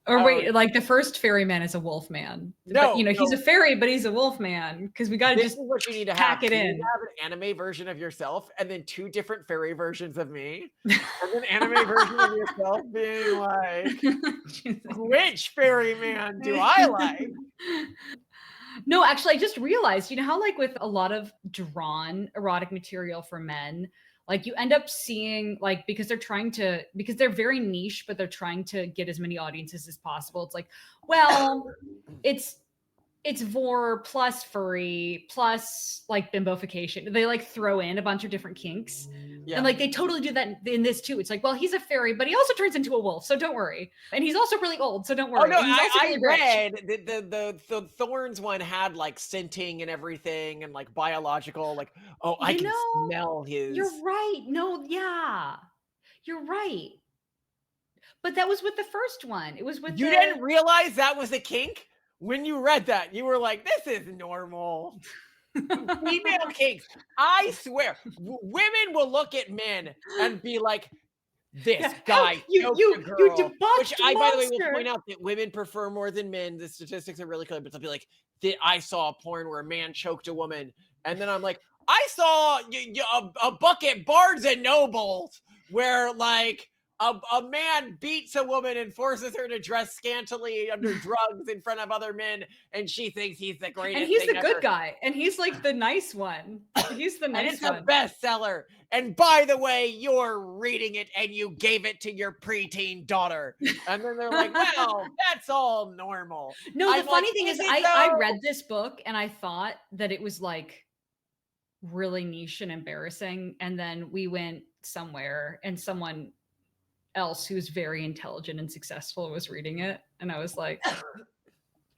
Or wait, like the first fairy man is a wolf man. No, but, you know, he's a fairy, but he's a wolf man because we got to this just is what you need to pack have. it You in. need to have an anime version of yourself, and then 2 different fairy versions of me, and an anime version of yourself being like, which fairy man do I like? No, actually, I just realized, you know how like with a lot of drawn erotic material for men, like you end up seeing like because they're very niche, but they're trying to get as many audiences as possible. It's like, well, it's vor plus furry plus like bimbofication. They like throw in a bunch of different kinks. Yeah. And like they totally do that in this too. It's like, well, he's a fairy, but he also turns into a wolf, so don't worry. And he's also really old, so don't Oh worry. no, And he's also I really rich. read the Thorns one had like scenting and everything and like biological, like, oh, I can smell his. You're right. No, yeah. You're right. But that was with the first one. It was with You didn't realize that was a kink? When you read that, you were like, this is normal. Female kinks. I swear, women will look at men and be like, this guy choked a girl. You debauched Which I, by the way, will monster. point out that women prefer more than men. The statistics are really clear, but they'll be like, I saw a porn where a man choked a woman. And then I'm like, I saw a book at Barnes and Nobles where like a man beats a woman and forces her to dress scantily under drugs in front of other men, and she thinks he's the greatest. And he's thing the good ever. guy, and he's like the nice one. He's the nice one. And it's a bestseller. And by the way, you're reading it and you gave it to your preteen daughter. And then they're like, well, that's all normal. No, the funny thing is I read this book and I thought that it was like really niche and embarrassing. And then we went somewhere and someone else who's very intelligent and successful was reading it. And I was like,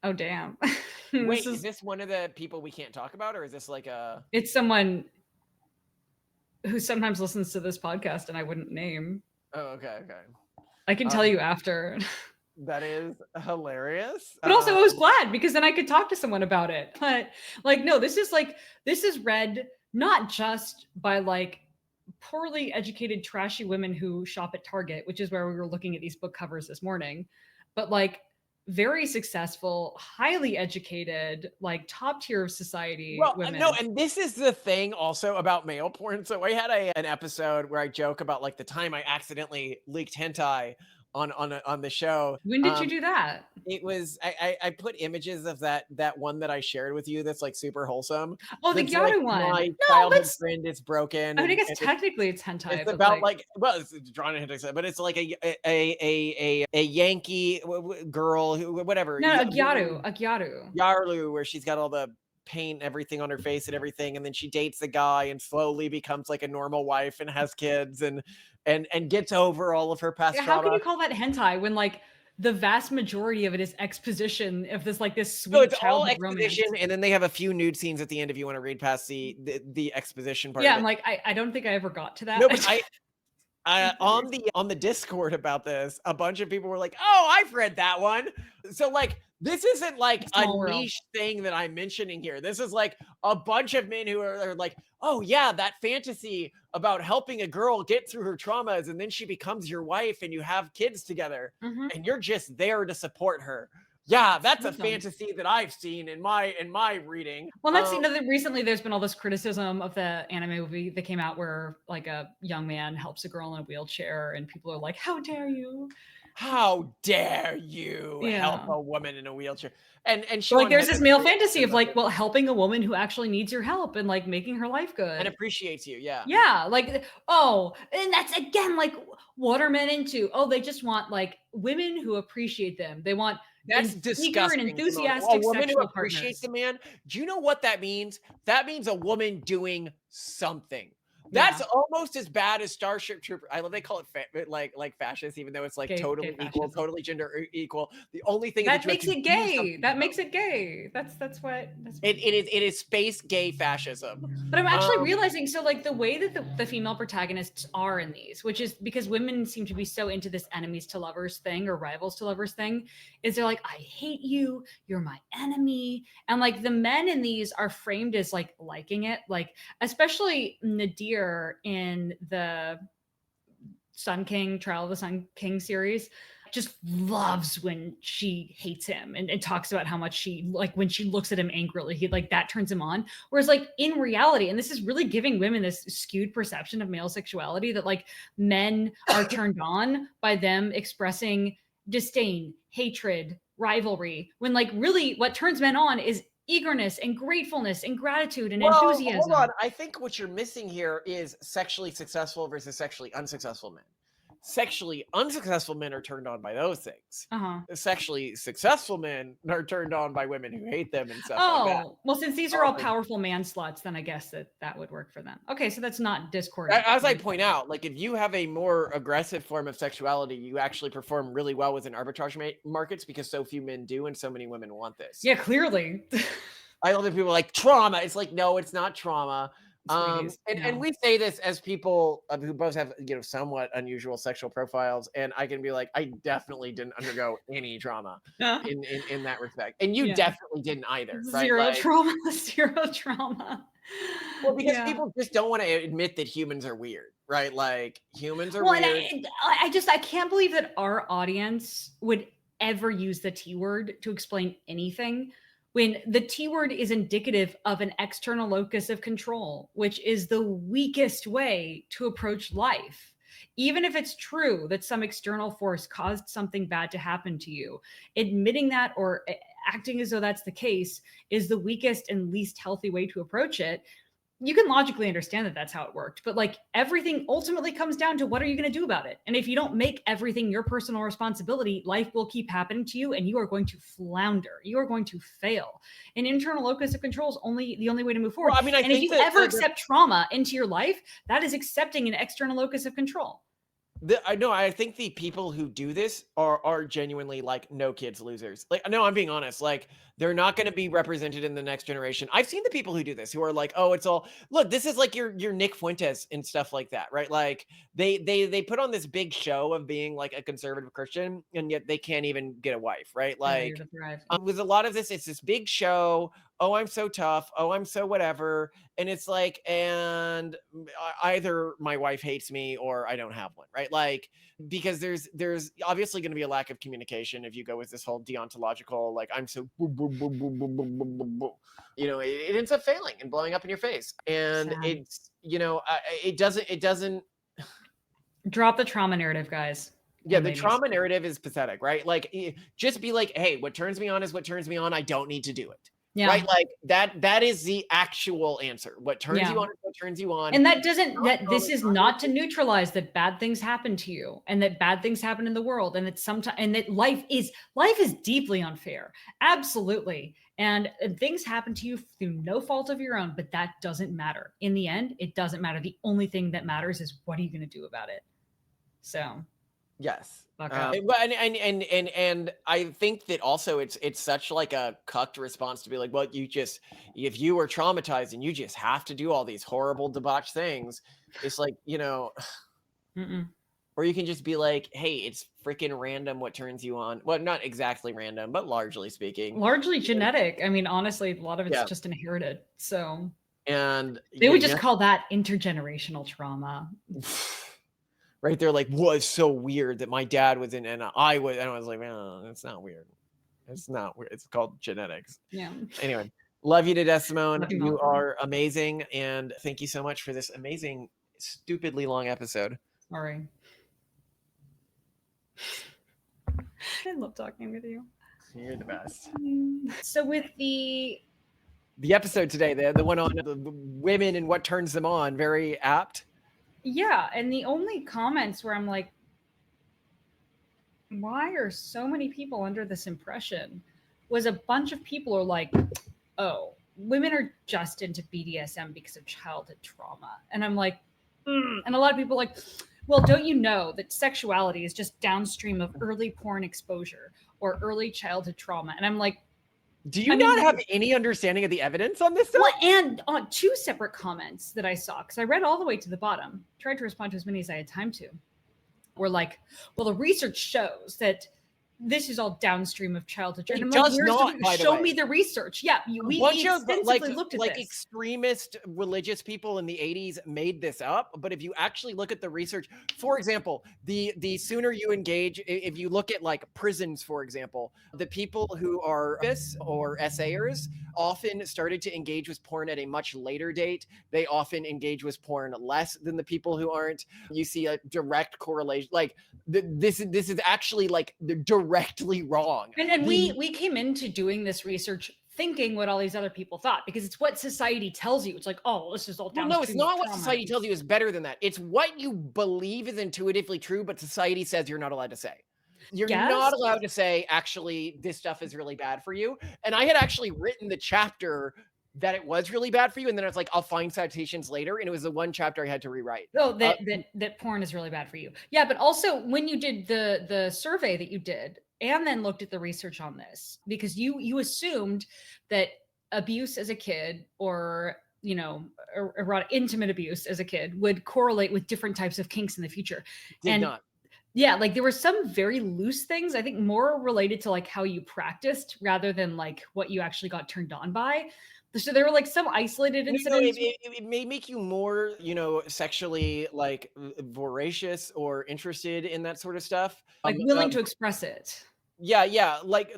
oh, damn. Wait, is this one of the people we can't talk about? Or is this like a... It's someone who sometimes listens to this podcast and I wouldn't name. Oh, okay. I can tell you after. That is hilarious. But also I was glad because then I could talk to someone about it. But like, no, this is read not just by like poorly educated, trashy women who shop at Target, which is where we were looking at these book covers this morning, but like very successful, highly educated, like top tier of society women. No, and this is the thing also about male porn. So I had an episode where I joke about like the time I accidentally leaked hentai on the show. When did you do that? It was I put images of that one that I shared with you that's like super wholesome. Oh, the Gyaru like, one. My childhood friend is broken. I mean, I guess technically it's hentai. It's about like well, it's drawn in hentai, but it's like a Yankee girl who whatever. No, a Gyaru, where she's got all the paint everything on her face and everything, and then she dates the guy and slowly becomes like a normal wife and has kids and gets over all of her past trauma. How can you call that hentai when like the vast majority of it is exposition of this sweet so it's all childhood exposition romance. And then they have a few nude scenes at the end if you want to read past the exposition part. Yeah, I'm like I don't think I ever got to that. No, but on the Discord about this, a bunch of people were like, "Oh, I've read that one." So like, this isn't like a niche thing that I'm mentioning here. This is like a bunch of men who are like, "Oh yeah, that fantasy about helping a girl get through her traumas, and then she becomes your wife, and you have kids together, and you're just there to support her." Yeah, that's a fantasy that I've seen in my reading. Well, that's recently there's been all this criticism of the anime movie that came out where like a young man helps a girl in a wheelchair, and people are like, "How dare you? How dare you help a woman in a wheelchair?" And she like there's this male fantasy of like, well, helping a woman who actually needs your help and like making her life good and appreciates you. Yeah, like and that's again like what are men into? Oh, they just want like women who appreciate them. They want that's disgusting. And enthusiastic a woman who appreciates partners. the man. Do you know what that means? That means a woman doing something. That's almost as bad as Starship Trooper. I love they call it like fascist, even though it's like totally equal, totally gender equal. The only thing that makes it gay. That makes it gay. That's what it is space gay fascism. But I'm actually realizing so like the way that the female protagonists are in these, which is because women seem to be so into this enemies to lovers thing or rivals to lovers thing, is they're like, I hate you, you're my enemy. And like the men in these are framed as like liking it, like especially Nadir in the Sun King Trial of the Sun King series just loves when she hates him and talks about how much she like when she looks at him angrily, he like that turns him on. Whereas like in reality, and this is really giving women this skewed perception of male sexuality that like men are turned on by them expressing disdain, hatred, rivalry, when like really what turns men on is eagerness and gratefulness and gratitude and Well, enthusiasm. hold on. I think what you're missing here is sexually successful versus sexually unsuccessful men. Sexually unsuccessful men are turned on by those things. Uh-huh. Sexually successful men are turned on by women who hate them and stuff like that. Oh, well, since these are all powerful man sluts, then I guess that would work for them. Okay, so that's not discordant. As I point out, like if you have a more aggressive form of sexuality, you actually perform really well within arbitrage markets because so few men do and so many women want this. Yeah, clearly. I love that people are like trauma. It's like, no, it's not trauma. Sweeties, no. And we say this as people who both have, somewhat unusual sexual profiles. And I can be like, I definitely didn't undergo any trauma in that respect. And you definitely didn't either. Right? Zero trauma, zero trauma. Well, because people just don't want to admit that humans are weird, right? Like humans are weird. And I can't believe that our audience would ever use the T word to explain anything, when the T word is indicative of an external locus of control, which is the weakest way to approach life. Even if it's true that some external force caused something bad to happen to you, admitting that or acting as though that's the case is the weakest and least healthy way to approach it. You can logically understand that that's how it worked, but like everything ultimately comes down to what are you going to do about it? And if you don't make everything your personal responsibility, life will keep happening to you and you are going to flounder. You are going to fail. An internal locus of control is the only way to move forward. Well, I mean, and if you ever accept trauma into your life, that is accepting an external locus of control. I think the people who do this are genuinely like no kids losers. Like, no, I'm being honest. Like, they're not going to be represented in the next generation. I've seen the people who do this who are like, oh, it's all look. This is like your Nick Fuentes and stuff like that, right? Like they put on this big show of being like a conservative Christian, and yet they can't even get a wife, right? Like, with a lot of this, it's this big show. Oh, I'm so tough. Oh, I'm so whatever. And it's like, and either my wife hates me or I don't have one, right? Like, because there's obviously going to be a lack of communication if you go with this whole deontological, like, I'm so, it ends up failing and blowing up in your face. And it's, it doesn't drop the trauma narrative, guys. Yeah, the trauma narrative is pathetic, right? Like, just be like, hey, what turns me on is what turns me on. I don't need to do it. Yeah. Right. Like that is the actual answer. What turns you on is what turns you on. And this is not to neutralize that bad things happen to you and that bad things happen in the world and that sometimes and that life is deeply unfair. Absolutely. And things happen to you through no fault of your own, but that doesn't matter. In the end, it doesn't matter. The only thing that matters is what are you going to do about it? So yes. And I think that also it's such like a cucked response to be like, well, if you were traumatized and you just have to do all these horrible debauched things, it's like, or you can just be like, hey, it's freaking random what turns you on. Well, not exactly random, but largely speaking. Largely genetic. I mean, honestly, a lot of it's just inherited. So, and they would just call that intergenerational trauma. Right, they're like, well, it's so weird that my dad was in and I was like, man, it's not weird. It's not weird. It's called genetics. Yeah. Anyway, love you to death, Simone. You are amazing, and thank you so much for this amazing, stupidly long episode. Sorry. I love talking with you. You're the best. So with the episode today, the one on the women and what turns them on, very apt. Yeah, and the only comments where I'm like, why are so many people under this impression, was a bunch of people are like, oh, women are just into BDSM because of childhood trauma. And I'm like, and a lot of people are like, well, don't you know that sexuality is just downstream of early porn exposure or early childhood trauma? And I'm like, do you not have any understanding of the evidence on this stuff? Well, and on two separate comments that I saw, because I read all the way to the bottom, tried to respond to as many as I had time to, were like, well, the research shows that this is all downstream of childhood. It does not, by the way. Show me the research. Yeah, we extensively looked at this. Extremist religious people in the 80s made this up, but if you actually look at the research, for example, the sooner you engage, if you look at like prisons, for example, the people who are or essayers often started to engage with porn at a much later date. They often engage with porn less than the people who aren't. You see a direct correlation. Like this is actually like directly wrong. And we came into doing this research thinking what all these other people thought, because it's what society tells you. It's like, oh, this is all Well, downstream no, it's of not what trauma. society tells you is better than that. It's what you believe is intuitively true, but society says you're not allowed to say. You're Yes. not allowed to say, actually, this stuff is really bad for you. And I had actually written the chapter that it was really bad for you. And then I was like, I'll find citations later. And it was the one chapter I had to rewrite. Oh, that porn is really bad for you. Yeah, but also when you did the survey that you did, and then looked at the research on this, because you assumed that abuse as a kid, or erotic, intimate abuse as a kid, would correlate with different types of kinks in the future. Did not. Yeah, like there were some very loose things, I think more related to like how you practiced rather than like what you actually got turned on by. So there were like some isolated incidents. It may make you more, sexually like voracious or interested in that sort of stuff. Like willing to express it. Yeah, like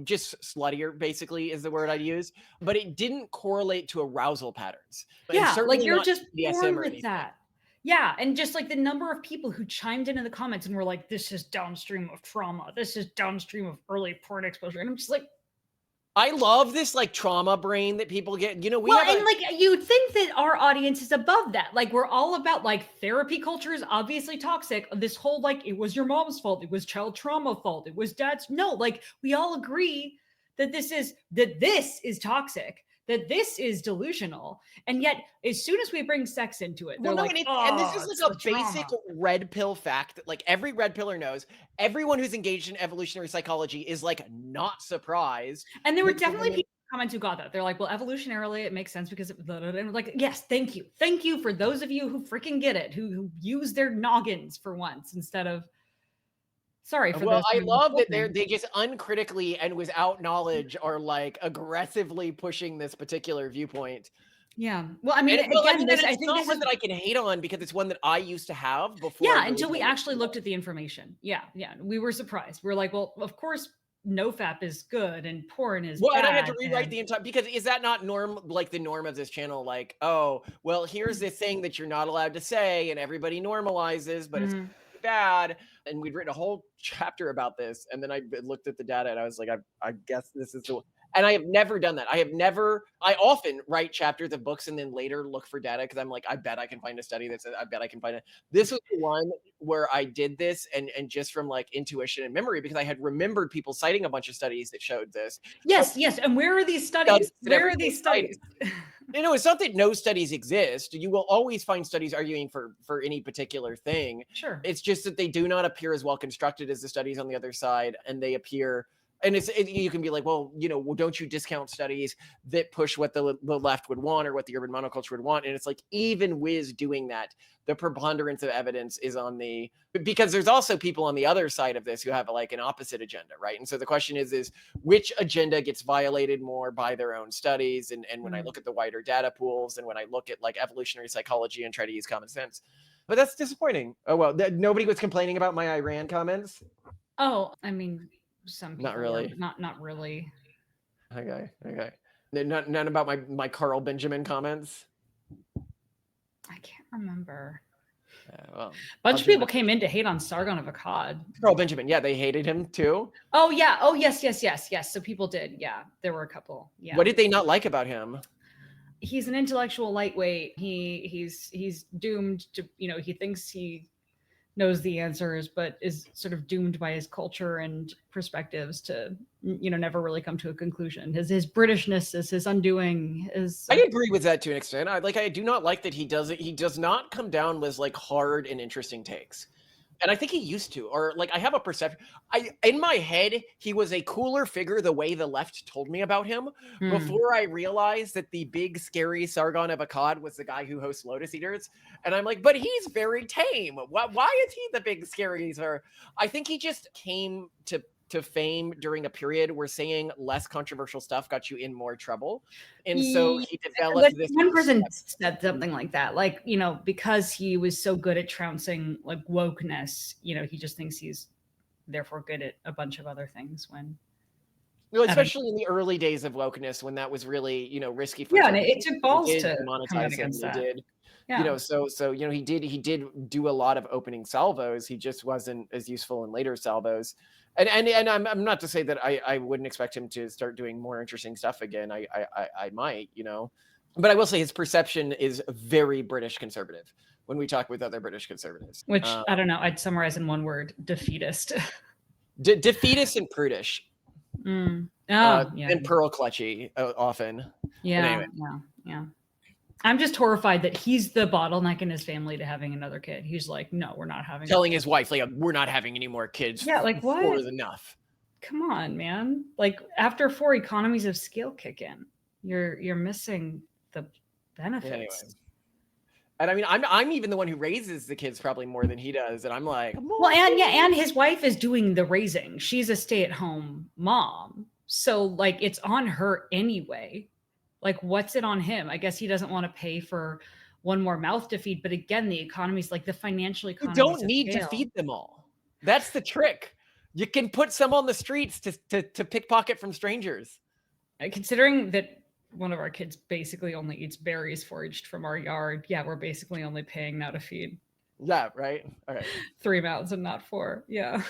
just sluttier, basically, is the word I'd use. But it didn't correlate to arousal patterns. Yeah, like you're just born with anything. that. Yeah, and just like the number of people who chimed in the comments and were like, "This is downstream of trauma. This is downstream of early porn exposure," and I'm just like, I love this like trauma brain that people get. Like you'd think that our audience is above that. Like we're all about like therapy culture is obviously toxic. This whole like it was your mom's fault, it was child trauma fault, it was dad's. No, like we all agree that this is toxic, that this is delusional, and yet as soon as we bring sex into it, they're and this is like a basic red pill fact that like every red pillar knows. Everyone who's engaged in evolutionary psychology is like not surprised. And there were definitely people in the comments who got that. They're like, well, evolutionarily it makes sense because and we're like, yes, thank you for those of you who freaking get it, who use their noggins for once instead of. Sorry for well, I love that they just uncritically and without knowledge are like aggressively pushing this particular viewpoint. Yeah. Well, I mean, I think this is one that I can hate on because it's one that I used to have before. Yeah, until we actually looked at the information. Yeah. We were surprised. We're like, well, of course, NoFap is good and porn is bad. And I had to rewrite the entire, because is that not the norm of this channel? Like, oh, well, here's this thing that you're not allowed to say and everybody normalizes, but it's bad. And we'd written a whole chapter about this. And then I looked at the data and I was like, I guess this is the one. And I have never done that. I often write chapters of books and then later look for data because I'm like, I bet I can find a study that says, I bet I can find it. This was the one where I did this and just from like intuition and memory, because I had remembered people citing a bunch of studies that showed this. Yes. And where are these studies? Where are these studies? It's not that no studies exist. You will always find studies arguing for any particular thing. Sure. It's just that they do not appear as well constructed as the studies on the other side, and they appear. And you can be like, well, don't you discount studies that push what the left would want or what the urban monoculture would want? And it's like, even with doing that, the preponderance of evidence is because there's also people on the other side of this who have like an opposite agenda, right? And so the question is which agenda gets violated more by their own studies? And when I look at the wider data pools and when I look at like evolutionary psychology and try to use common sense, but that's disappointing. Oh, well, nobody was complaining about my Iran comments. Oh, I mean, some people not really. Not really. Okay. None about my Carl Benjamin comments. I can't remember. Well, a bunch of people came in to hate on Sargon of Akkad. Carl Benjamin, yeah, they hated him too. Oh yeah. Oh yes. So people did. Yeah, there were a couple. Yeah. What did they not like about him? He's an intellectual lightweight. He's doomed to. He thinks he knows the answers, but is sort of doomed by his culture and perspectives to, never really come to a conclusion. His Britishness is his undoing. I agree with that to an extent. I do not like that he does not come down with like hard and interesting takes. And I think he used to, or like I have a perception. In my head, he was a cooler figure the way the left told me about him before I realized that the big scary Sargon of Akkad was the guy who hosts Lotus Eaters. And I'm like, but he's very tame. Why is he the big scary? I think he just came to fame during a period where saying less controversial stuff got you in more trouble. And so he developed this. One person said something like that, like, because he was so good at trouncing like wokeness, he just thinks he's therefore good at a bunch of other things when. Especially in the early days of wokeness, when that was really, risky for and it took balls to monetize against that. Did. Yeah. He did do a lot of opening salvos. He just wasn't as useful in later salvos. And I'm not to say that I wouldn't expect him to start doing more interesting stuff again. I might, but I will say his perception is very British conservative when we talk with other British conservatives. Which I don't know. I'd summarize in one word: defeatist. Defeatist and prudish. Yeah. And pearl clutchy often. Yeah, anyway. yeah. I'm just horrified that he's the bottleneck in his family to having another kid. He's like, no, we're not having. Telling his wife, like, we're not having any more kids. Yeah, like what? 4 is enough. Come on, man. Like after 4, economies of scale kick in. You're missing the benefits. Anyway. And I mean, I'm even the one who raises the kids probably more than he does, and I'm like, well, and his wife is doing the raising. She's a stay-at-home mom, so like it's on her anyway. Like, what's it on him? I guess he doesn't want to pay for one more mouth to feed. But again, the economy's like the financial economy. You don't need to feed them all. That's the trick. You can put some on the streets to pickpocket from strangers. Considering that one of our kids basically only eats berries foraged from our yard, yeah, we're basically only paying now to feed. Yeah, right? All right. 3 mouths and not 4. Yeah.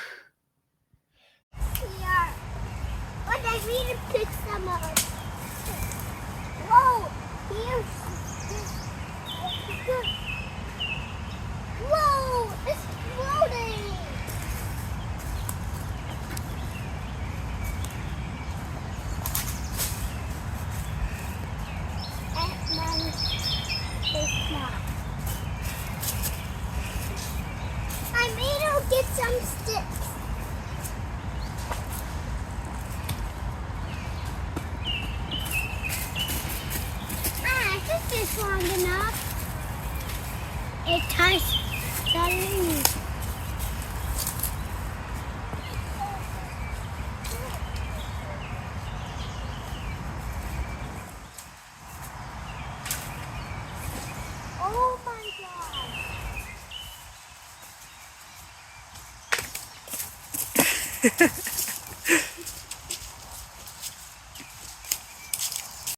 Yeah. But I need to pick some up. Whoa! Here's whoa! It's floating! And then it's not. I made her get some sticks. It's long enough. It touched the leaf. Oh my God.